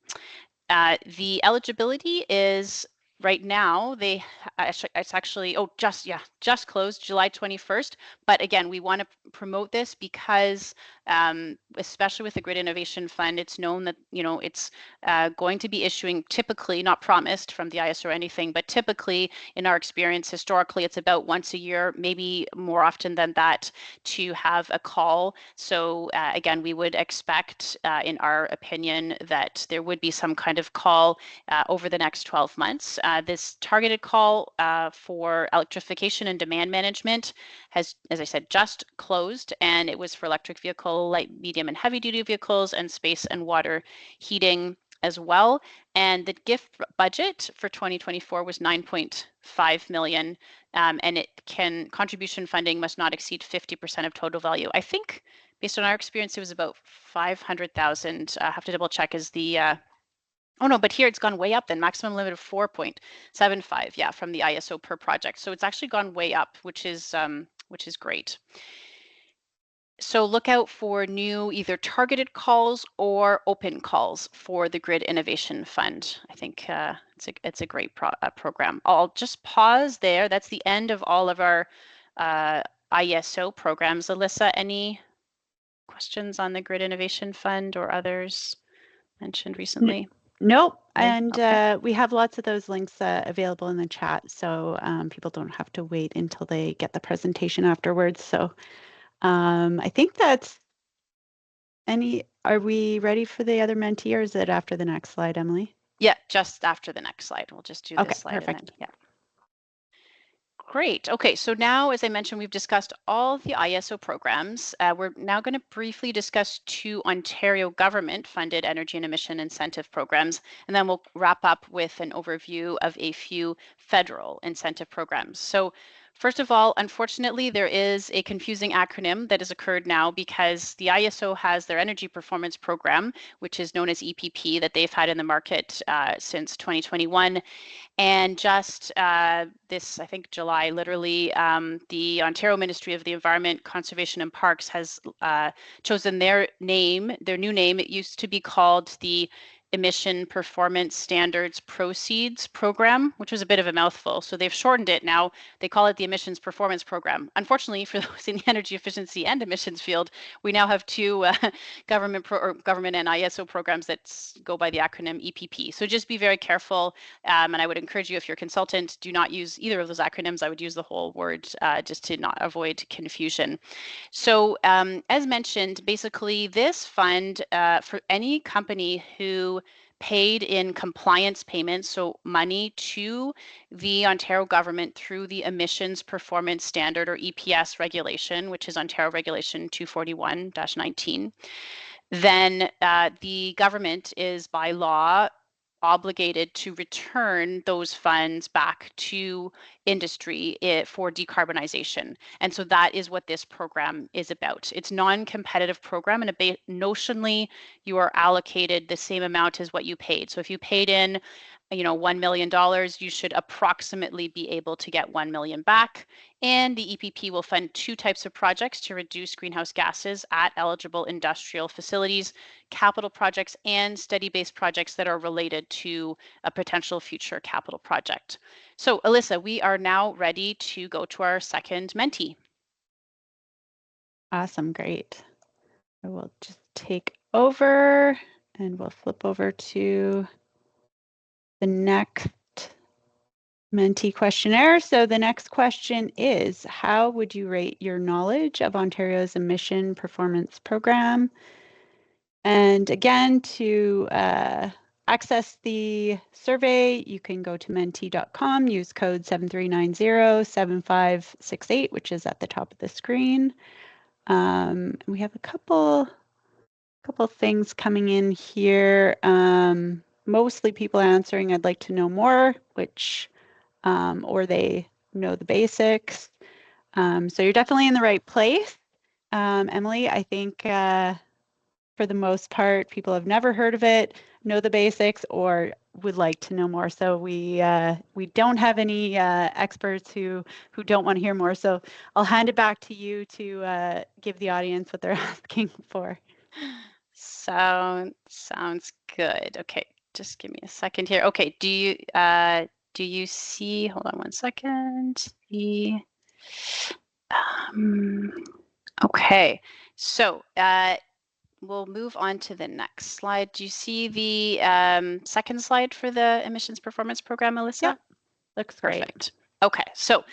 The eligibility is right now, it's actually, just closed July 21st. But again, we want to promote this because especially with the Grid Innovation Fund, it's known that, you know, it's going to be issuing, typically, not promised from the ISO or anything, but typically in our experience historically, it's about once a year, maybe more often than that, to have a call. So again, we would expect, in our opinion, that there would be some kind of call over the next 12 months. This targeted call for electrification and demand management has, as I said, just closed, and it was for electric vehicle, light, medium, and heavy duty vehicles, and space and water heating as well. And the gift budget for 2024 was 9.5 million, and contribution funding must not exceed 50% of total value. I think based on our experience, it was about 500,000. I have to double check is the, oh no, but here it's gone way up then, maximum limit of 4.75, yeah, from the ISO per project. So it's actually gone way up, which is great. So look out for new either targeted calls or open calls for the Grid Innovation Fund. I think it's a great program. I'll just pause there. That's the end of all of our ISO programs. Alyssa, any questions on the Grid Innovation Fund or others mentioned recently? Nope. No? And Okay. we have lots of those links available in the chat, so people don't have to wait until they get the presentation afterwards. So I think that's are we ready for the other mentee, or is it after the next slide, Emily? Yeah, just after the next slide. We'll just do Okay, this slide. perfect. And then, yeah. Great. Okay, so now, as I mentioned, we've discussed all the ISO programs. We're now going to briefly discuss 2 Ontario government-funded energy and emission incentive programs, and then we'll wrap up with an overview of a few federal incentive programs. So first of all, unfortunately, there is a confusing acronym that has occurred now because the ISO has their energy performance program, which is known as EPP, that they've had in the market since 2021. And just this, I think, July, literally, the Ontario Ministry of the Environment, Conservation and Parks has chosen their new name. It used to be called the Emission Performance Standards Proceeds Program, which was a bit of a mouthful. So they've shortened it now. They call it the Emissions Performance Program. Unfortunately, for those in the energy efficiency and emissions field, we now have 2 government and ISO programs that go by the acronym EPP. So just be very careful. And I would encourage you, if you're a consultant, do not use either of those acronyms. I would use the whole word just to not avoid confusion. So as mentioned, basically this fund for any company who paid in compliance payments, so money to the Ontario government through the Emissions Performance Standard, or EPS regulation, which is Ontario Regulation 241-19, then the government is by law obligated to return those funds back to industry for decarbonization. And so that is what this program is about. It's non-competitive program, and notionally you are allocated the same amount as what you paid. So if you paid in, $1 million, you should approximately be able to get 1 million back. And the EPP will fund 2 types of projects to reduce greenhouse gases at eligible industrial facilities: capital projects and study-based projects that are related to a potential future capital project. So Alyssa, we are now ready to go to our second mentee. Awesome, great. I will just take over and we'll flip over to the next mentee questionnaire. So the next question is, how would you rate your knowledge of Ontario's emission performance program? And again, to access the survey, you can go to mentee.com, use code 7390-7568, which is at the top of the screen. We have a couple things coming in here. Mostly people answering, I'd like to know more, which, or they know the basics. So you're definitely in the right place. Emily, I think for the most part, people have never heard of it, know the basics, or would like to know more. So we don't have any experts who don't want to hear more. So I'll hand it back to you to give the audience what they're asking for. Sounds good. Okay, just give me a second here. Okay, do you see? Hold on one second. Okay, so we'll move on to the next slide. Do you see the second slide for the emissions performance program, Alyssa? Yep. Looks great. Perfect. Okay, so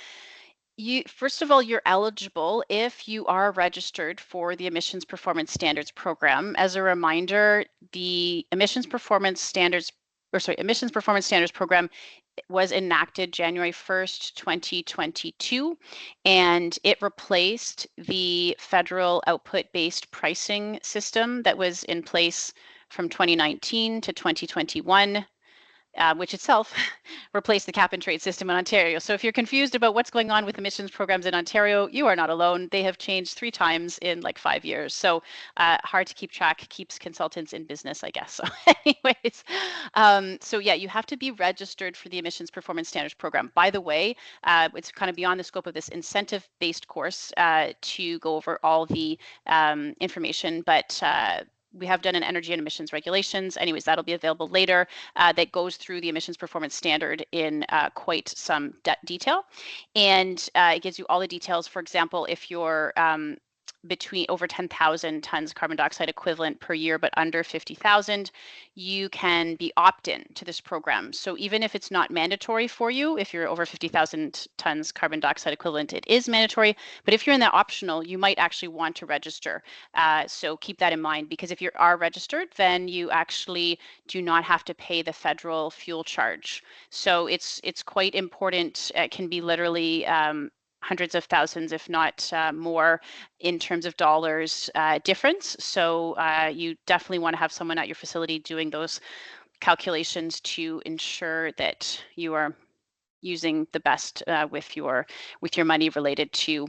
you first of all, you're eligible if you are registered for the emissions performance standards program. As a reminder, the emissions performance standards program was enacted January 1st, 2022, and it replaced the federal output-based pricing system that was in place from 2019 to 2021. Which itself replaced the cap and trade system in Ontario. So if you're confused about what's going on with emissions programs in Ontario, you are not alone. They have changed 3 times in like 5 years. So hard to keep track, keeps consultants in business, I guess. So anyways, so yeah, you have to be registered for the emissions performance standards program. By the way, it's kind of beyond the scope of this incentive-based course to go over all the information, but we have done an energy and emissions regulations. Anyways, that'll be available later. That goes through the emissions performance standard in quite some detail. And it gives you all the details. For example, if you're between over 10,000 tons carbon dioxide equivalent per year, but under 50,000, you can be opt-in to this program. So even if it's not mandatory for you, if you're over 50,000 tons carbon dioxide equivalent, it is mandatory. But if you're in that optional, you might actually want to register. So keep that in mind, because if you are registered, then you actually do not have to pay the federal fuel charge. So it's quite important. It can be literally hundreds of thousands, if not more, in terms of dollars difference. So you definitely want to have someone at your facility doing those calculations to ensure that you are using the best with your money related to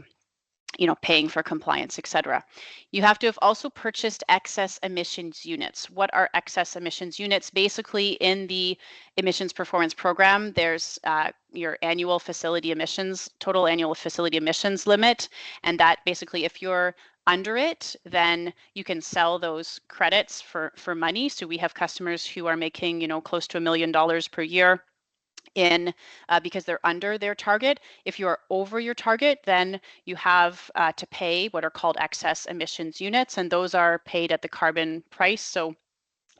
paying for compliance, etc. You have to have also purchased excess emissions units. What are excess emissions units? Basically, in the emissions performance program, there's your annual facility emissions, total annual facility emissions limit. And that basically, if you're under it, then you can sell those credits for money. So we have customers who are making, close to $1 million per year in because they're under their target. If you're over your target, then you have to pay what are called excess emissions units, and those are paid at the carbon price. So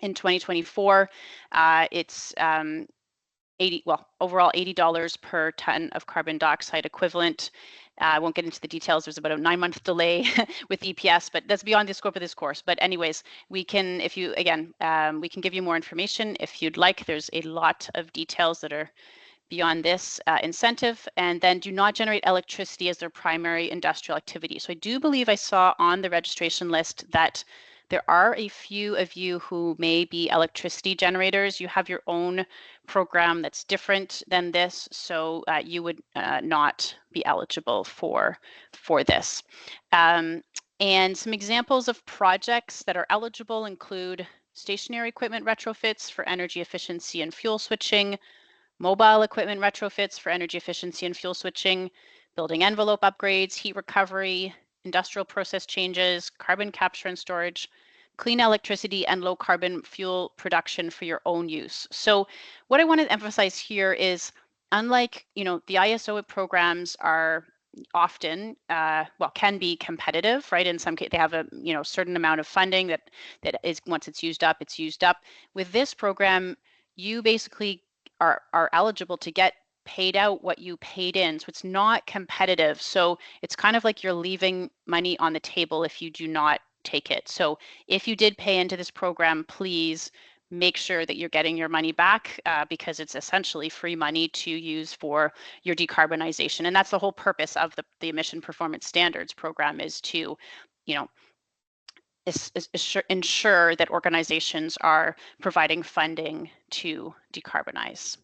in 2024, it's overall $80 per ton of carbon dioxide equivalent. I won't get into the details. There's about a 9-month delay with EPS, but that's beyond the scope of this course. But anyways, we can, we can give you more information if you'd like. There's a lot of details that are beyond this incentive, and then do not generate electricity as their primary industrial activity. So I do believe I saw on the registration list that there are a few of you who may be electricity generators. You have your own program that's different than this, so you would not be eligible for this. And some examples of projects that are eligible include stationary equipment retrofits for energy efficiency and fuel switching, mobile equipment retrofits for energy efficiency and fuel switching, building envelope upgrades, heat recovery, industrial process changes, carbon capture and storage, clean electricity, and low carbon fuel production for your own use. So what I want to emphasize here is, unlike, the ISO programs are often, can be competitive, right? In some cases, they have a, certain amount of funding that is, once it's used up, it's used up. With this program, you basically are eligible to get paid out what you paid in. So it's not competitive. So it's kind of like you're leaving money on the table if you do not take it. So if you did pay into this program, please make sure that you're getting your money back because it's essentially free money to use for your decarbonization. And that's the whole purpose of the emission performance standards program, is to, ensure that organizations are providing funding to decarbonize.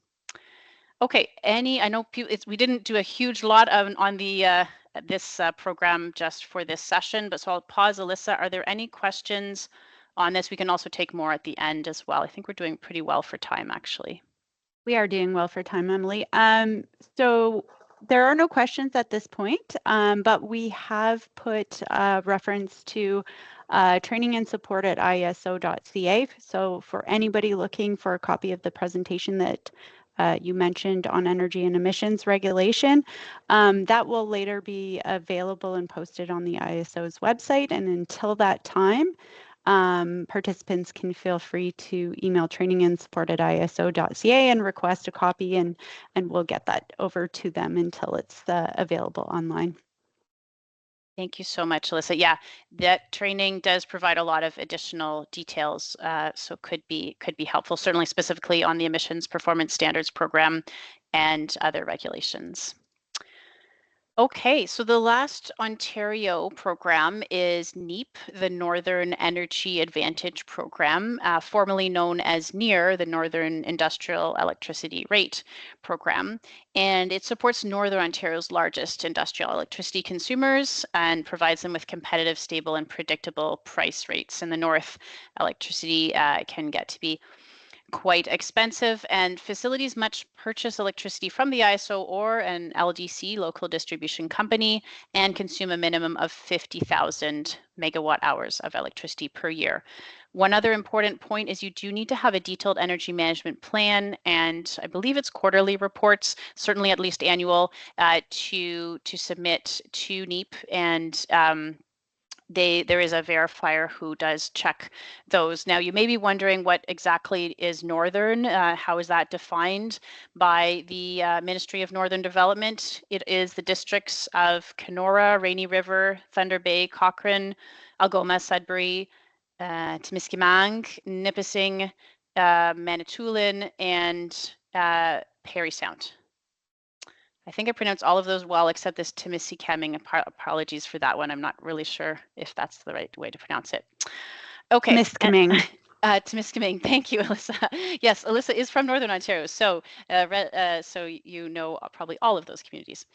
Okay, I know we didn't do a huge lot on the this program just for this session, but so I'll pause. Alyssa, are there any questions on this? We can also take more at the end as well. I think we're doing pretty well for time, actually. We are doing well for time, Emily. So there are no questions at this point, but we have put reference to training and support at iso.ca. So for anybody looking for a copy of the presentation that you mentioned on energy and emissions regulation. That will later be available and posted on the ISO's website. And until that time, participants can feel free to email trainingandsupport@iso.ca and request a copy, and we'll get that over to them until it's available online. Thank you so much, Alyssa. Yeah, that training does provide a lot of additional details, so could be helpful, certainly specifically on the emissions performance standards program and other regulations. Okay, so the last Ontario program is NEAP, the Northern Energy Advantage Program, formerly known as NEAR, the Northern Industrial Electricity Rate Program. And it supports Northern Ontario's largest industrial electricity consumers and provides them with competitive, stable, and predictable price rates. In the North, electricity can get to be quite expensive, and facilities must purchase electricity from the ISO or an LDC, local distribution company, and consume a minimum of 50,000 megawatt hours of electricity per year. One other important point is you do need to have a detailed energy management plan, and I believe it's quarterly reports, certainly at least annual, to submit to NEAP, and there is a verifier who does check those. Now, you may be wondering what exactly is Northern. How is that defined by the Ministry of Northern Development? It is the districts of Kenora, Rainy River, Thunder Bay, Cochrane, Algoma, Sudbury, Timiskaming, Nipissing, Manitoulin, and Parry Sound. I think I pronounced all of those well, except this Timiskaming. Apologies for that one. I'm not really sure if that's the right way to pronounce it. Okay. Timiskaming. Timiskaming. Thank you, Alyssa. Yes, Alyssa is from Northern Ontario, so so you know probably all of those communities.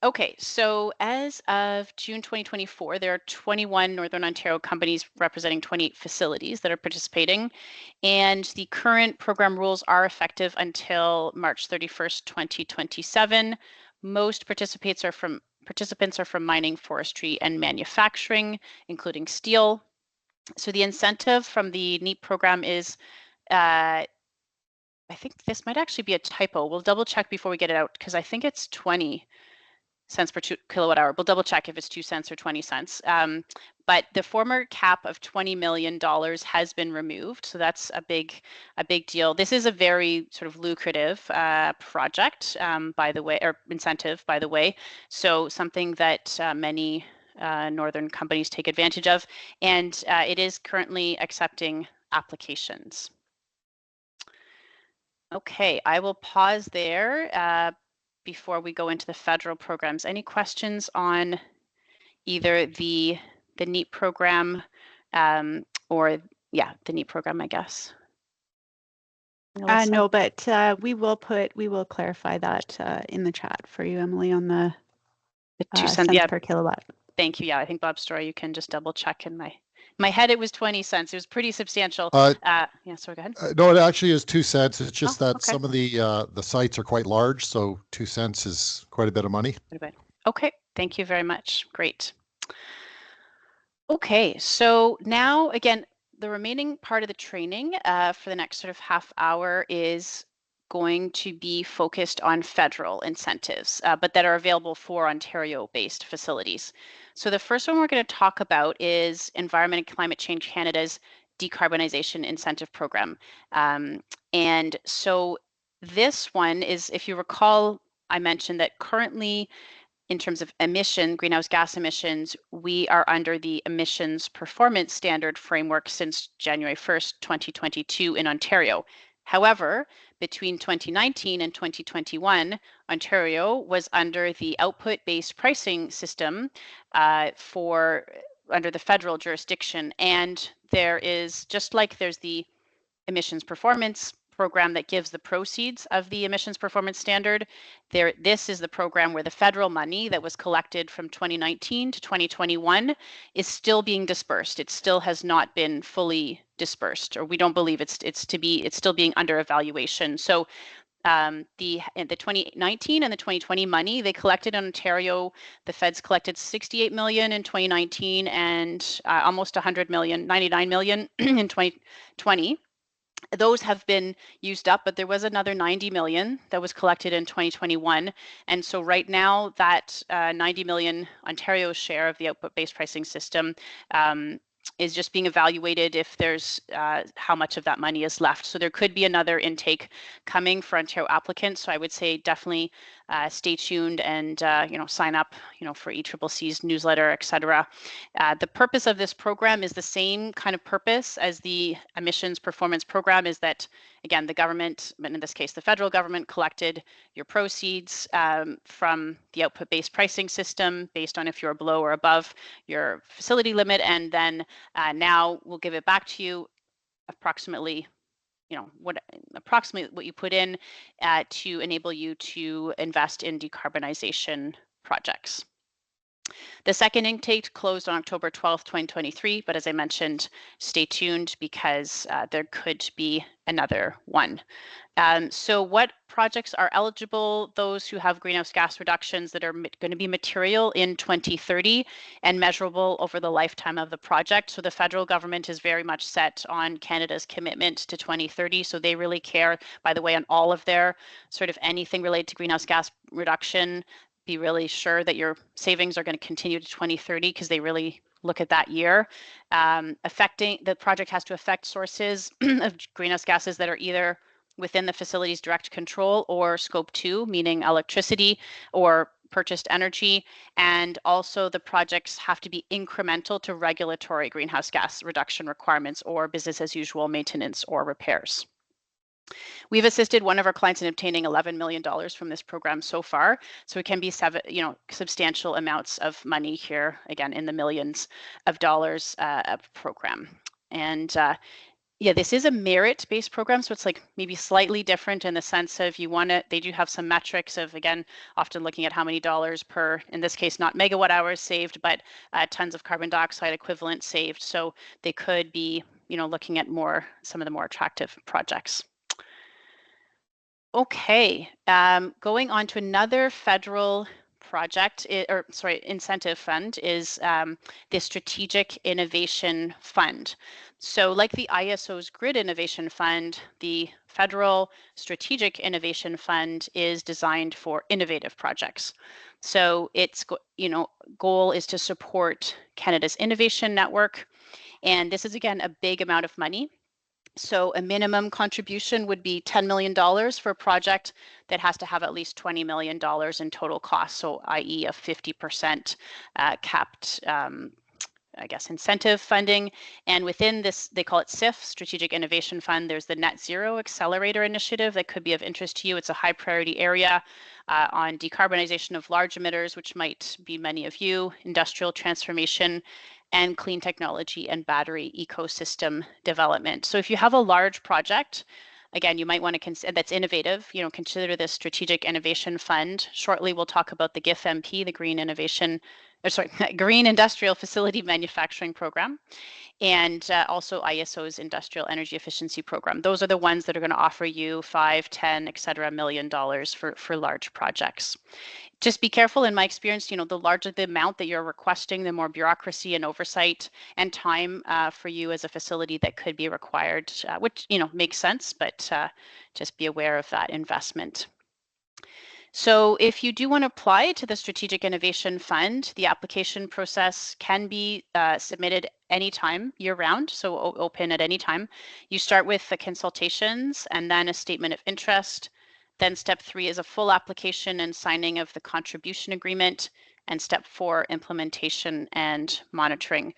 Okay, so as of June 2024, there are 21 Northern Ontario companies representing 28 facilities that are participating, and the current program rules are effective until March 31st, 2027. Most participants are from mining, forestry, and manufacturing, including steel. So the incentive from the NEAP program is, I think this might actually be a typo. We'll double check before we get it out, because I think it's 20 cents per kilowatt hour. We'll double check if it's 2 cents or 20 cents. But the former cap of $20 million has been removed. So that's a big deal. This is a very sort of lucrative project, by the way, or incentive, by the way. So something that many Northern companies take advantage of. And it is currently accepting applications. Okay, I will pause there before we go into the federal programs. Any questions on either the NEAP program or the NEAP program, I guess? No, but we will clarify that in the chat for you, Emily, on the 2 cents per kilowatt. Thank you. Yeah, I think Bob Story, you can just double check in my head. It was 20 cents. It was pretty substantial. Yeah, sorry, go ahead. No, it actually is 2 cents. It's just that okay. some of the sites are quite large, so 2 cents is quite a bit of money. Okay, thank you very much. Great. Okay, so now again, the remaining part of the training for the next sort of half hour is going to be focused on federal incentives, but that are available for Ontario-based facilities. So the first one we're going to talk about is Environment and Climate Change Canada's Decarbonization Incentive Program. And so this one is, if you recall, I mentioned that currently, in terms of greenhouse gas emissions, we are under the Emissions Performance Standard framework since January 1st, 2022 in Ontario. However, between 2019 and 2021, Ontario was under the output-based pricing system under the federal jurisdiction. And there is, just like there's the emissions performance program that gives the proceeds of the emissions performance standard, this is the program where the federal money that was collected from 2019 to 2021 is still being dispersed. It still has not been fully dispersed, or we don't believe it's still being under evaluation. So the 2019 and the 2020 money they collected in Ontario, the feds collected 68 million in 2019 and almost 100 million, 99 million in 2020. Those have been used up, but there was another 90 million that was collected in 2021. And so right now that 90 million Ontario share of the output-based pricing system is just being evaluated if there's how much of that money is left. So there could be another intake coming for Ontario applicants. So I would say definitely stay tuned and sign up for ECCC's newsletter, etc. The purpose of this program is the same kind of purpose as the emissions performance program, is that again the government, but in this case the federal government, collected your proceeds from the output-based pricing system based on if you're below or above your facility limit, and then now we'll give it back to you approximately what you put in to enable you to invest in decarbonization projects. The second intake closed on October 12th, 2023, but as I mentioned, stay tuned because there could be another one. So what projects are eligible? Those who have greenhouse gas reductions that are going to be material in 2030 and measurable over the lifetime of the project. So the federal government is very much set on Canada's commitment to 2030. So they really care, by the way, on all of their sort of anything related to greenhouse gas reduction. Be really sure that your savings are going to continue to 2030 because they really look at that year. The project has to affect sources of greenhouse gases that are either within the facility's direct control or scope 2, meaning electricity or purchased energy. And also the projects have to be incremental to regulatory greenhouse gas reduction requirements or business as usual maintenance or repairs. We've assisted one of our clients in obtaining $11 million from this program so far. So it can be substantial amounts of money here, again, in the millions of dollars a program. And yeah, this is a merit-based program, so it's like maybe slightly different in the sense of they do have some metrics of, again, often looking at how many dollars per, in this case, not megawatt hours saved, but tons of carbon dioxide equivalent saved. So they could be, looking at some of the more attractive projects. Okay, going on to another federal project, incentive fund is the Strategic Innovation Fund. So like the ISO's Grid Innovation Fund, the Federal Strategic Innovation Fund is designed for innovative projects. So its goal is to support Canada's innovation network. And this is, again, a big amount of money. So a minimum contribution would be $10 million for a project that has to have at least $20 million in total cost, so i.e. a 50% capped incentive funding. And within this, they call it SIF, Strategic Innovation Fund, there's the Net Zero Accelerator Initiative that could be of interest to you. It's a high priority area on decarbonization of large emitters, which might be many of you, industrial transformation, and clean technology and battery ecosystem development. So if you have a large project, again, you might want to consider that's innovative, consider this Strategic Innovation Fund. Shortly, we'll talk about the GIF-MP, the Green Industrial Facility Manufacturing Program, and also ISO's Industrial Energy Efficiency Program. Those are the ones that are going to offer you $5, $10, etc. million for large projects. Just be careful. In my experience, the larger the amount that you're requesting, the more bureaucracy and oversight and time for you as a facility that could be required, which, makes sense, but just be aware of that investment. So if you do want to apply to the Strategic Innovation Fund, the application process can be submitted anytime year-round, so open at any time. You start with the consultations and then a statement of interest. Then step 3 is a full application and signing of the contribution agreement, and step 4, implementation and monitoring.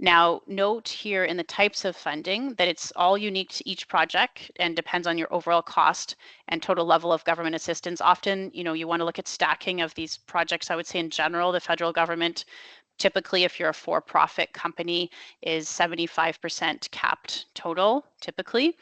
Now, note here in the types of funding that it's all unique to each project and depends on your overall cost and total level of government assistance. Often, you want to look at stacking of these projects. I would say in general, the federal government, typically, if you're a for-profit company, is 75% capped total, typically.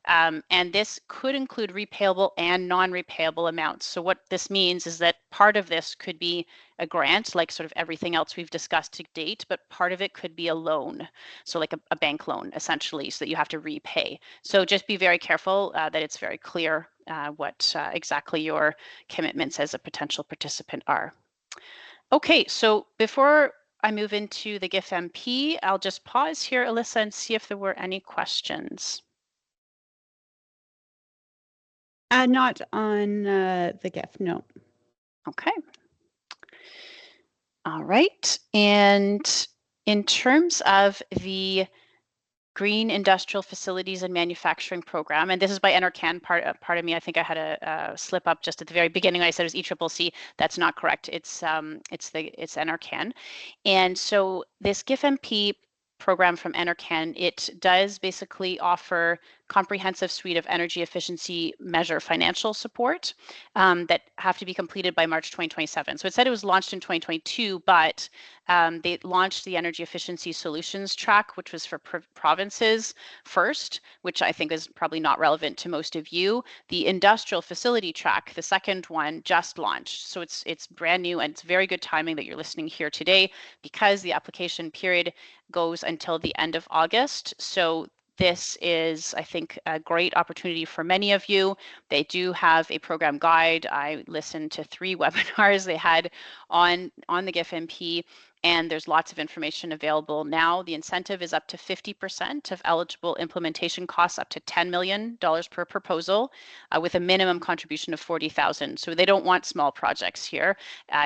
And this could include repayable and non-repayable amounts. So what this means is that part of this could be a grant, like sort of everything else we've discussed to date, but part of it could be a loan. So like a bank loan, essentially, so that you have to repay. So just be very careful that it's very clear what exactly your commitments as a potential participant are. Okay, so before I move into the GIF-MP, I'll just pause here, Alyssa, and see if there were any questions. Not on the GIF, no. Okay. All right. And in terms of the Green Industrial Facilities and Manufacturing Program, and this is by NRCan. Part of me, I think I had a slip up just at the very beginning. I said it was ECCC. That's not correct. It's NRCan, and so this GIF-MP program from NRCan, it does basically offer comprehensive suite of energy efficiency measure financial support that have to be completed by March 2027. So it said it was launched in 2022, but they launched the energy efficiency solutions track, which was for provinces first, which I think is probably not relevant to most of you. The industrial facility track, the second one, just launched. So it's brand new, and it's very good timing that you're listening here today, because the application period goes until the end of August. So this is, I think, a great opportunity for many of you. They do have a program guide. I listened to 3 webinars they had on the GIF-MP, and there's lots of information available now. The incentive is up to 50% of eligible implementation costs, up to $10 million per proposal, with a minimum contribution of $40,000. So they don't want small projects here.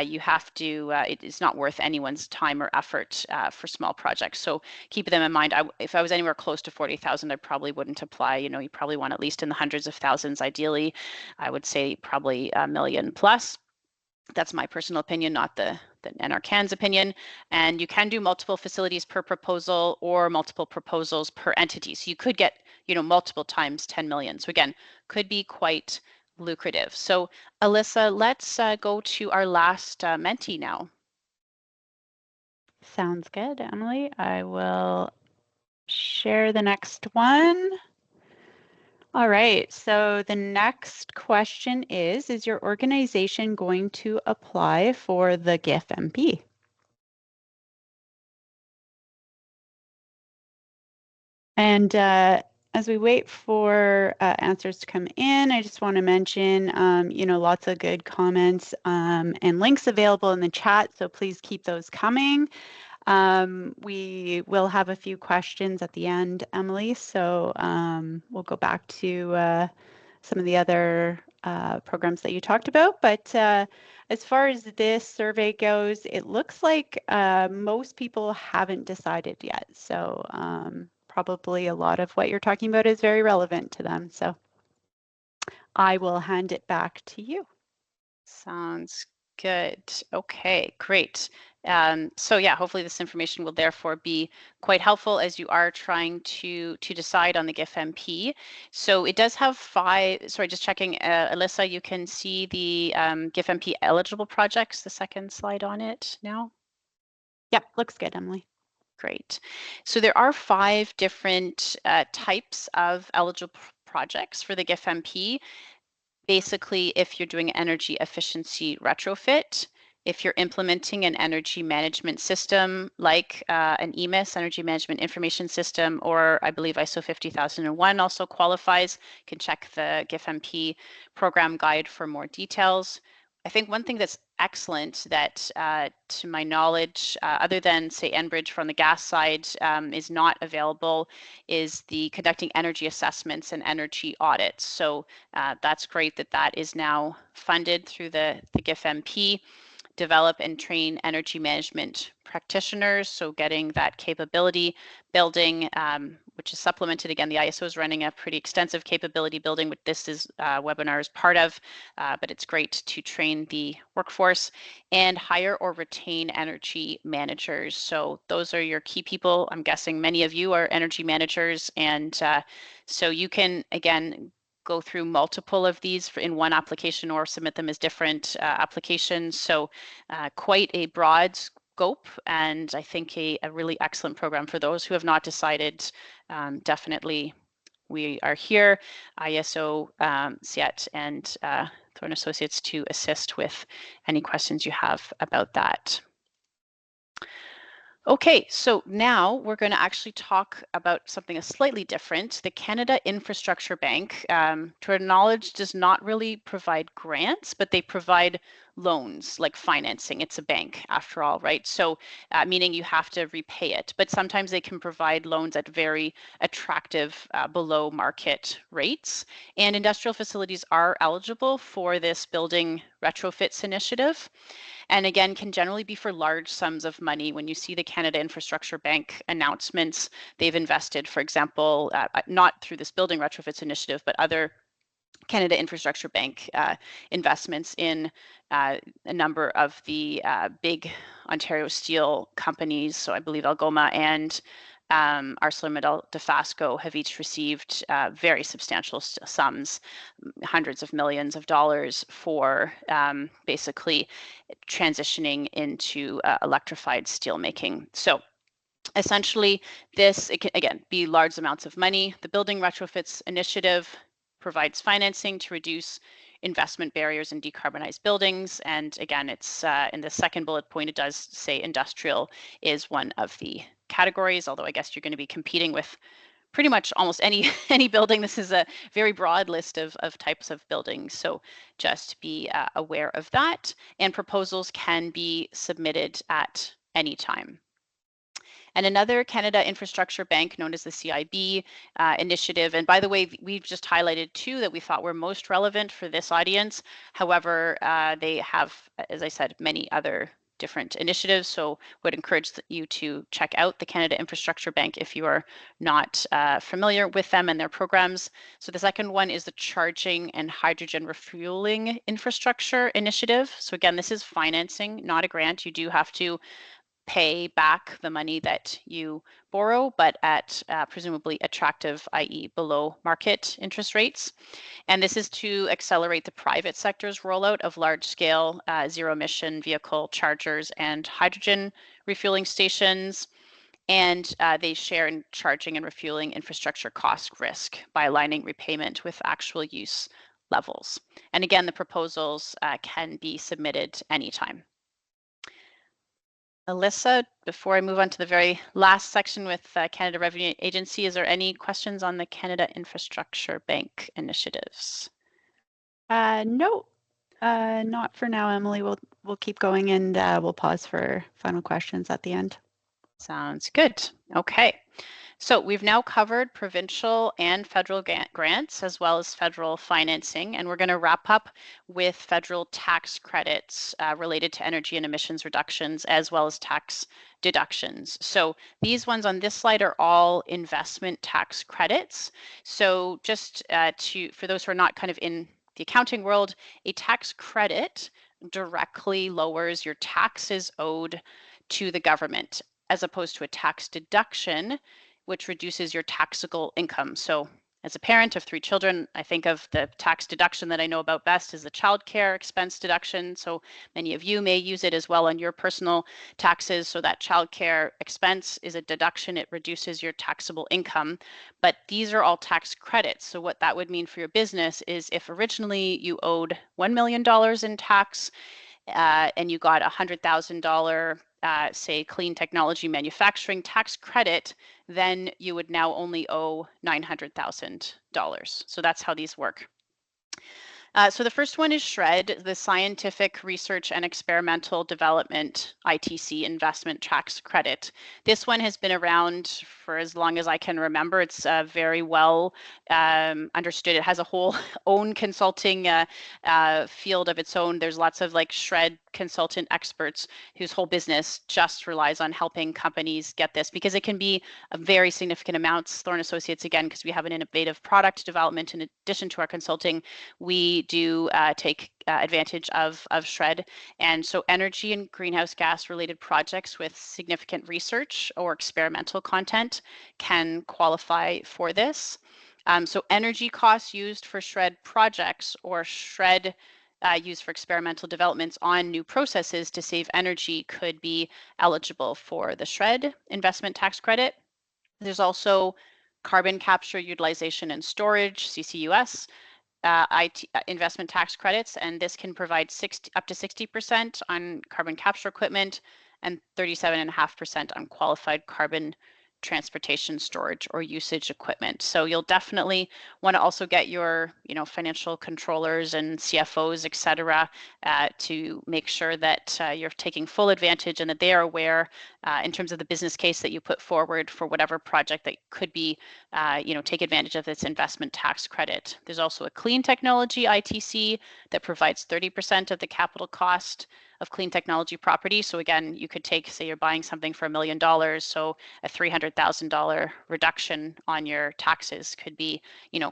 You have to, it's not worth anyone's time or effort for small projects. So keep them in mind. If I was anywhere close to 40,000, I probably wouldn't apply. You know, you probably want at least in the hundreds of thousands. Ideally, I would say probably $1 million plus. That's my personal opinion, not the NRCan's opinion. And you can do multiple facilities per proposal or multiple proposals per entity. So you could get, you know, multiple times 10 million. So again, could be quite lucrative. So Alyssa, let's go to our last mentee now. Sounds good, Emily. I will share the next one. All right, so the next question is your organization going to apply for the GIF-MP? And as we wait for answers to come in, I just want to mention, you know, lots of good comments and links available in the chat, so please keep those coming. We will have a few questions at the end, Emily, so we'll go back to some of the other programs that you talked about. But as far as this survey goes, it looks like most people haven't decided yet. So probably a lot of what you're talking about is very relevant to them. So I will hand it back to you. Sounds good. Okay, great. So yeah, hopefully this information will therefore be quite helpful as you are trying to decide on the GIF-MP. So it does have 5, sorry, just checking, Alyssa, you can see the GIF-MP eligible projects, the second slide on it now. Yep, looks good, Emily. Great. So there are 5 different types of eligible projects for the GIF-MP. Basically, if you're doing energy efficiency retrofit, if you're implementing an energy management system like an EMIS, Energy Management Information System, or I believe ISO 50001 also qualifies, you can check the GIF-MP program guide for more details. I think one thing that's excellent that, to my knowledge, other than say Enbridge from the gas side is not available, is the conducting energy assessments and energy audits. So that's great that that is now funded through the GIF-MP. Develop and train energy management practitioners, so getting that capability building, which is supplemented. Again, the ISO is running a pretty extensive capability building, which this is webinar is part of, but it's great to train the workforce and hire or retain energy managers. So those are your key people. I'm guessing many of you are energy managers, and so you can, again, go through multiple of these in one application or submit them as different applications. So quite a broad scope, and I think a really excellent program for those who have not decided. Definitely, we are here, ISO, CIET, and Thorne Associates to assist with any questions you have about that. Okay, so now we're going to actually talk about something slightly different. The Canada Infrastructure Bank, to our knowledge, does not really provide grants, but they provide loans, like financing. It's a bank after all, right? So meaning you have to repay it, but sometimes they can provide loans at very attractive below market rates. And industrial facilities are eligible for this building retrofits initiative. And again, can generally be for large sums of money. When you see the Canada Infrastructure Bank announcements, they've invested, for example, not through this building retrofits initiative, but other Canada Infrastructure Bank investments in a number of the big Ontario steel companies. So I believe Algoma and ArcelorMittal Dofasco have each received very substantial sums, hundreds of millions of dollars for basically transitioning into electrified steelmaking. So essentially, it can, again, be large amounts of money. The Building Retrofits Initiative provides financing to reduce investment barriers in decarbonized buildings. And again, it's in the second bullet point, it does say industrial is one of the categories, although I guess you're going to be competing with pretty much almost any building. This is a very broad list of types of buildings. So just be aware of that. And proposals can be submitted at any time. And another Canada Infrastructure Bank known as the CIB initiative. And by the way, we've just highlighted two that we thought were most relevant for this audience. However, they have, as I said, many other different initiatives. So would encourage you to check out the Canada Infrastructure Bank if you are not familiar with them and their programs. So the second one is the Charging and Hydrogen Refueling Infrastructure Initiative. So again, this is financing, not a grant. You do have to pay back the money that you borrow, but at presumably attractive, i.e. below market interest rates. And this is to accelerate the private sector's rollout of large-scale zero-emission vehicle chargers and hydrogen refueling stations. And they share in charging and refueling infrastructure cost risk by aligning repayment with actual use levels. And again, the proposals can be submitted anytime. Alyssa, before I move on to the very last section with Canada Revenue Agency, is there any questions on the Canada Infrastructure Bank initiatives? No, not for now, Emily. We'll keep going and we'll pause for final questions at the end. Sounds good. Okay. So we've now covered provincial and federal grants as well as federal financing, and we're going to wrap up with federal tax credits related to energy and emissions reductions as well as tax deductions. So these ones on this slide are all investment tax credits. So just for those who are not kind of in the accounting world, a tax credit directly lowers your taxes owed to the government as opposed to a tax deduction, which reduces your taxable income. So as a parent of 3 children, I think of the tax deduction that I know about best is the childcare expense deduction. So many of you may use it as well on your personal taxes. So that childcare expense is a deduction. It reduces your taxable income. But these are all tax credits. So what that would mean for your business is if originally you owed $1 million in tax and you got $100,000 say clean technology manufacturing tax credit, then you would now only owe $900,000. So that's how these work. So the first one is SR&ED, the Scientific Research and Experimental Development ITC Investment Tax Credit. This one has been around for as long as I can remember. It's very well understood. It has a whole own consulting field of its own. There's lots of like SR&ED consultant experts whose whole business just relies on helping companies get this because it can be a very significant amounts. Thorne Associates, again, because we have an innovative product development in addition to our consulting, we do take advantage of SR&ED. And so energy and greenhouse gas related projects with significant research or experimental content can qualify for this. So energy costs used for SR&ED projects or SR&ED used for experimental developments on new processes to save energy could be eligible for the SR&ED investment tax credit. There's also carbon capture, utilization, and storage, CCUS, investment tax credits, and this can provide up to 60% on carbon capture equipment and 37.5% on qualified carbon transportation, storage, or usage equipment. So you'll definitely want to also get your, financial controllers and CFOs, et cetera, to make sure that you're taking full advantage and that they are aware in terms of the business case that you put forward for whatever project that could be, take advantage of this investment tax credit. There's also a clean technology ITC that provides 30% of the capital cost of clean technology property. So again, you could take, say you're buying something for $1 million, so a $300,000 reduction on your taxes could be,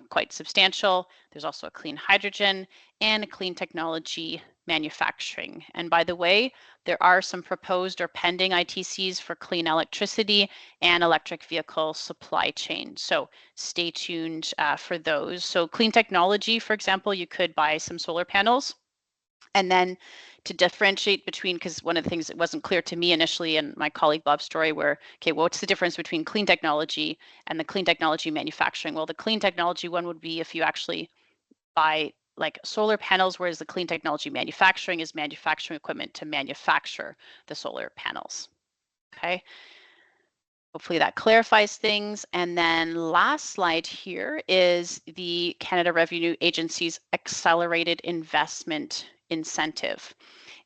quite substantial. There's also a clean hydrogen and a clean technology manufacturing. And by the way, there are some proposed or pending ITCs for clean electricity and electric vehicle supply chain. So stay tuned for those. So clean technology, for example, you could buy some solar panels. And then to differentiate between, because one of the things that wasn't clear to me initially and my colleague Bob Story were, okay, well, what's the difference between clean technology and the clean technology manufacturing? Well, the clean technology one would be if you actually buy like solar panels, whereas the clean technology manufacturing is manufacturing equipment to manufacture the solar panels. Okay. Hopefully that clarifies things. And then last slide here is the Canada Revenue Agency's accelerated investment incentive.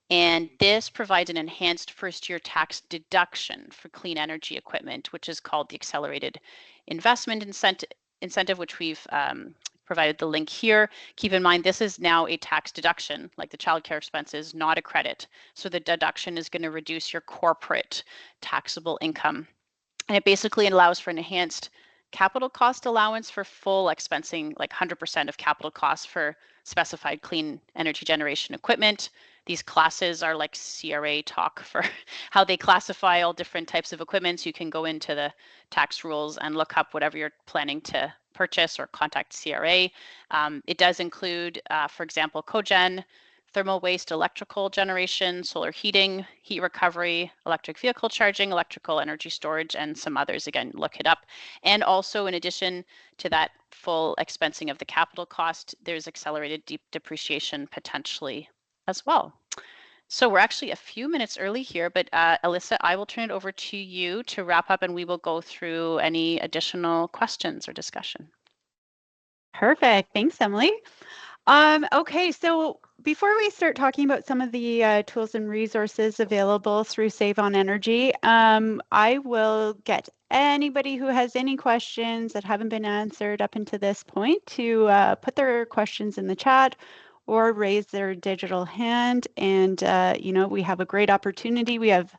And this provides an enhanced first-year tax deduction for clean energy equipment, which is called the accelerated investment incentive, which we've provided the link here. Keep in mind, this is now a tax deduction, like the childcare expenses, not a credit. So the deduction is going to reduce your corporate taxable income. And it basically allows for an enhanced capital cost allowance for full expensing, like 100% of capital costs for specified clean energy generation equipment. These classes are like CRA talk for how they classify all different types of equipment. So you can go into the tax rules and look up whatever you're planning to purchase or contact CRA. It does include, for example, cogen, thermal waste, electrical generation, solar heating, heat recovery, electric vehicle charging, electrical energy storage, and some others. Again, look it up. And also, in addition to that full expensing of the capital cost, there's accelerated depreciation potentially as well. So we're actually a few minutes early here, but Alyssa, I will turn it over to you to wrap up and we will go through any additional questions or discussion. Perfect. Thanks, Emily. Okay, so before we start talking about some of the tools and resources available through Save on Energy, I will get anybody who has any questions that haven't been answered up until this point to put their questions in the chat or raise their digital hand. And, we have a great opportunity. We have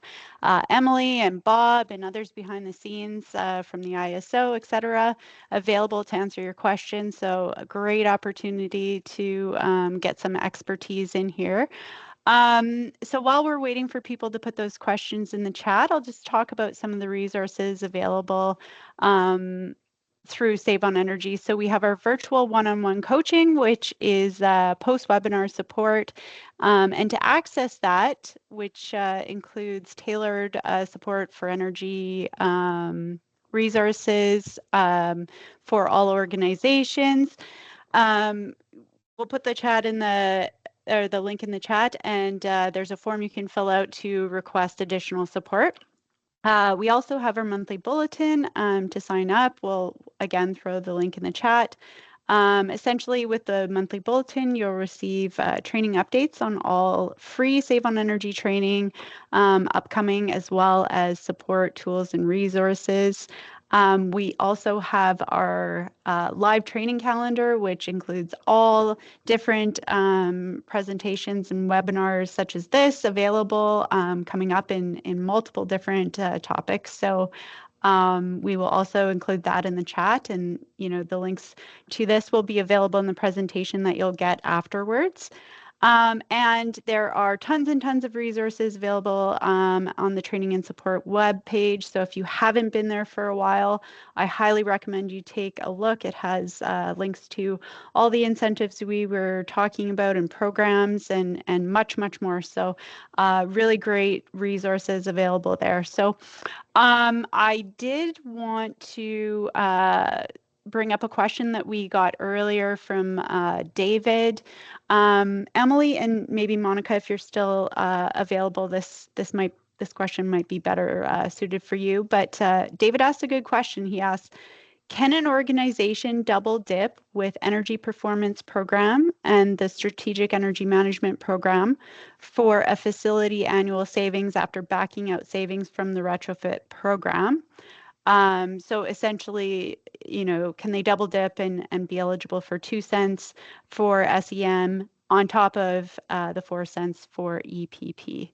Emily and Bob and others behind the scenes from the ISO, et cetera, available to answer your questions. So a great opportunity to get some expertise in here. So while we're waiting for people to put those questions in the chat, I'll just talk about some of the resources available through Save on Energy. So we have our virtual one-on-one coaching, which is post-webinar support. And to access that, which includes tailored support for energy resources for all organizations, we'll put the chat in the link in the chat, and there's a form you can fill out to request additional support. We also have our monthly bulletin to sign up. We'll again throw the link in the chat. Essentially, with the monthly bulletin, you'll receive training updates on all free Save on Energy training upcoming, as well as support tools and resources. We also have our live training calendar, which includes all different presentations and webinars such as this available coming up in multiple different topics. So we will also include that in the chat, and the links to this will be available in the presentation that you'll get afterwards. And there are tons and tons of resources available on the training and support web page. So if you haven't been there for a while, I highly recommend you take a look. It has links to all the incentives we were talking about and programs and much, much more. So really great resources available there. So I did want to bring up a question that we got earlier from David. Emily and maybe Monica, if you're still available, this this question might be better suited for you. But David asked a good question. He asked, can an organization double dip with Energy Performance Program and the Strategic Energy Management Program for a facility annual savings after backing out savings from the retrofit program? So essentially, can they double dip and be eligible for 2 cents for SEM on top of the 4 cents for EPP?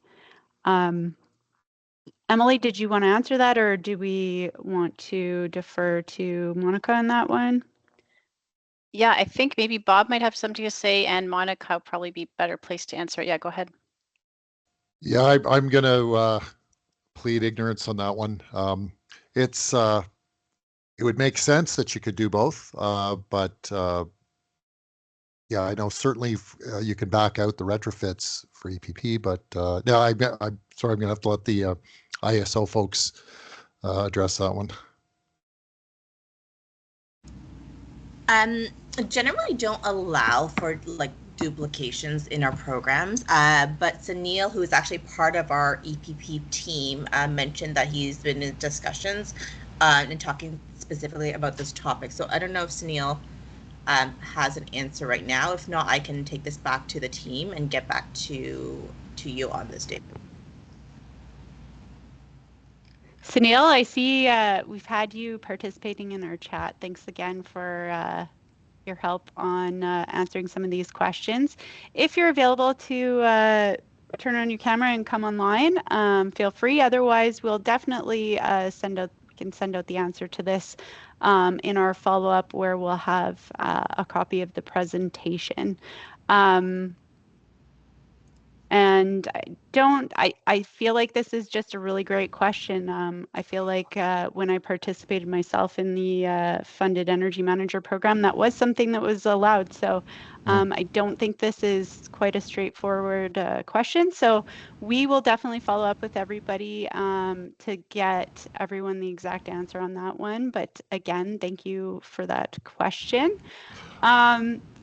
Emily, did you want to answer that, or do we want to defer to Monica on that one? Yeah, I think maybe Bob might have something to say, and Monica will probably be better placed to answer. Yeah, go ahead. Yeah, I'm going to plead ignorance on that one. It would make sense that you could do both, but yeah, I know certainly you can back out the retrofits for EPP, but no, I'm sorry, I'm going to have to let the ISO folks address that one. Generally don't allow for like duplications in our programs, but Sunil, who is actually part of our EPP team, mentioned that he's been in discussions and talking specifically about this topic. So I don't know if Sunil has an answer right now. If not, I can take this back to the team and get back to you on this, David. Sunil, I see we've had you participating in our chat. Thanks again for your help on answering some of these questions. If you're available to turn on your camera and come online, feel free. Otherwise, we'll definitely send out the answer to this in our follow-up, where we'll have a copy of the presentation. And I feel like this is just a really great question. I feel like when I participated myself in the Funded Energy Manager program, that was something that was allowed. So I don't think this is quite a straightforward question. So we will definitely follow up with everybody to get everyone the exact answer on that one. But again, thank you for that question.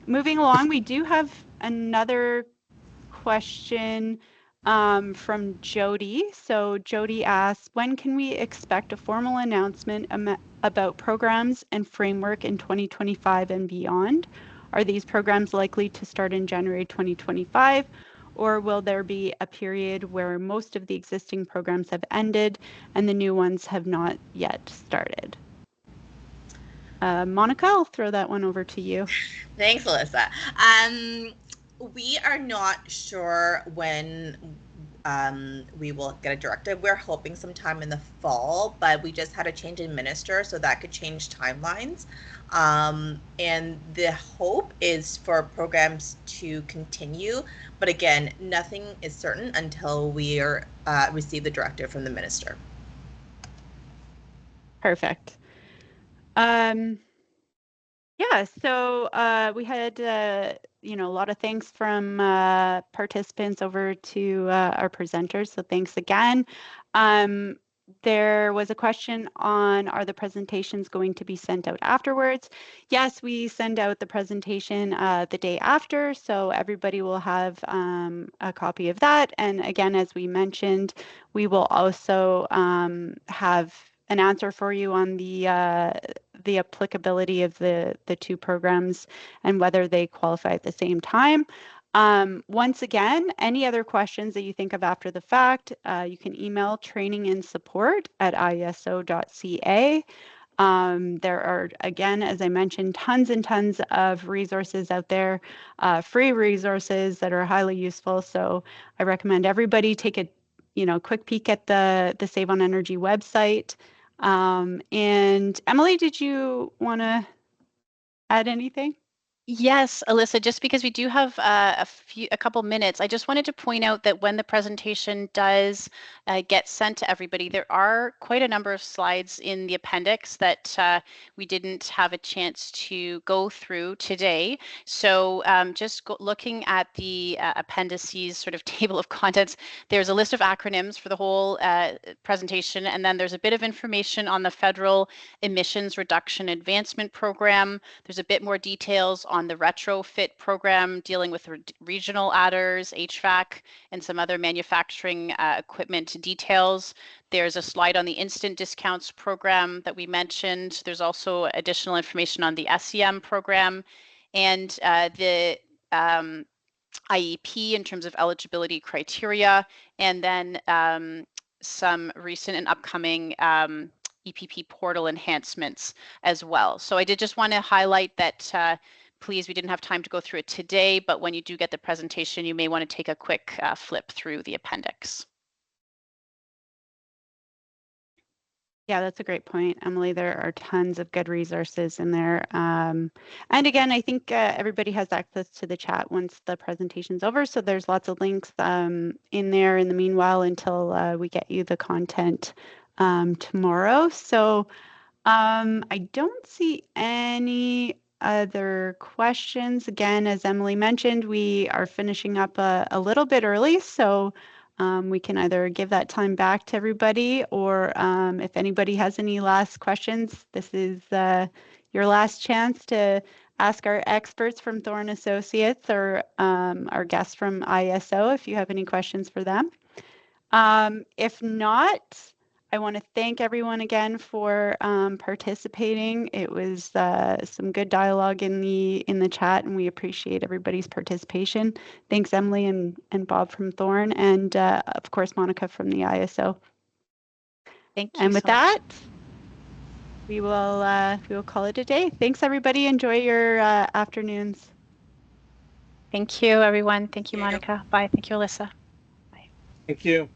Moving along, we do have another question from Jody. So Jody asks, when can we expect a formal announcement about programs and framework in 2025 and beyond? Are these programs likely to start in January 2025, or will there be a period where most of the existing programs have ended and the new ones have not yet started? Monica, I'll throw that one over to you. Thanks, Alyssa. We are not sure when we will get a directive. We're hoping sometime in the fall, but we just had a change in minister, so that could change timelines. And the hope is for programs to continue, but again, nothing is certain until we receive the directive from the minister. Perfect. Yeah, so we had a lot of thanks from participants over to our presenters, so thanks again. There was a question on, are the presentations going to be sent out afterwards? Yes, we send out the presentation the day after, so everybody will have a copy of that. And again, as we mentioned, we will also have an answer for you on the applicability of the two programs and whether they qualify at the same time. Once again, any other questions that you think of after the fact, you can email trainingandsupport@iso.ca. There are, again, as I mentioned, tons and tons of resources out there, free resources that are highly useful. So I recommend everybody take a quick peek at the Save on Energy website. And Emily, did you want to add anything? Yes, Alyssa, just because we do have a couple minutes, I just wanted to point out that when the presentation does get sent to everybody, there are quite a number of slides in the appendix that we didn't have a chance to go through today. So just looking at the appendices sort of table of contents, there's a list of acronyms for the whole presentation, and then there's a bit of information on the Federal Emissions Reduction Advancement Program. There's a bit more details on the retrofit program dealing with regional adders, HVAC, and some other manufacturing equipment details. There's a slide on the instant discounts program that we mentioned. There's also additional information on the SEM program and the IEP in terms of eligibility criteria, and then some recent and upcoming EPP portal enhancements as well. So I did just want to highlight that please, we didn't have time to go through it today, but when you do get the presentation, you may want to take a quick flip through the appendix. Yeah, that's a great point, Emily. There are tons of good resources in there. And again, I think everybody has access to the chat once the presentation's over. So there's lots of links in there in the meanwhile until we get you the content tomorrow. So I don't see any other questions. Again, as Emily mentioned, we are finishing up a little bit early. So we can either give that time back to everybody, or if anybody has any last questions, this is your last chance to ask our experts from Thorne Associates or our guests from ISO if you have any questions for them. If not, I want to thank everyone again for participating. It was some good dialogue in the chat, and we appreciate everybody's participation. Thanks, Emily and Bob from Thorne, and of course Monica from the ISO. Thank you. And with that, we will call it a day. Thanks, everybody. Enjoy your afternoons. Thank you, everyone. Thank you, Monica. Bye. Thank you, Alyssa. Bye. Thank you.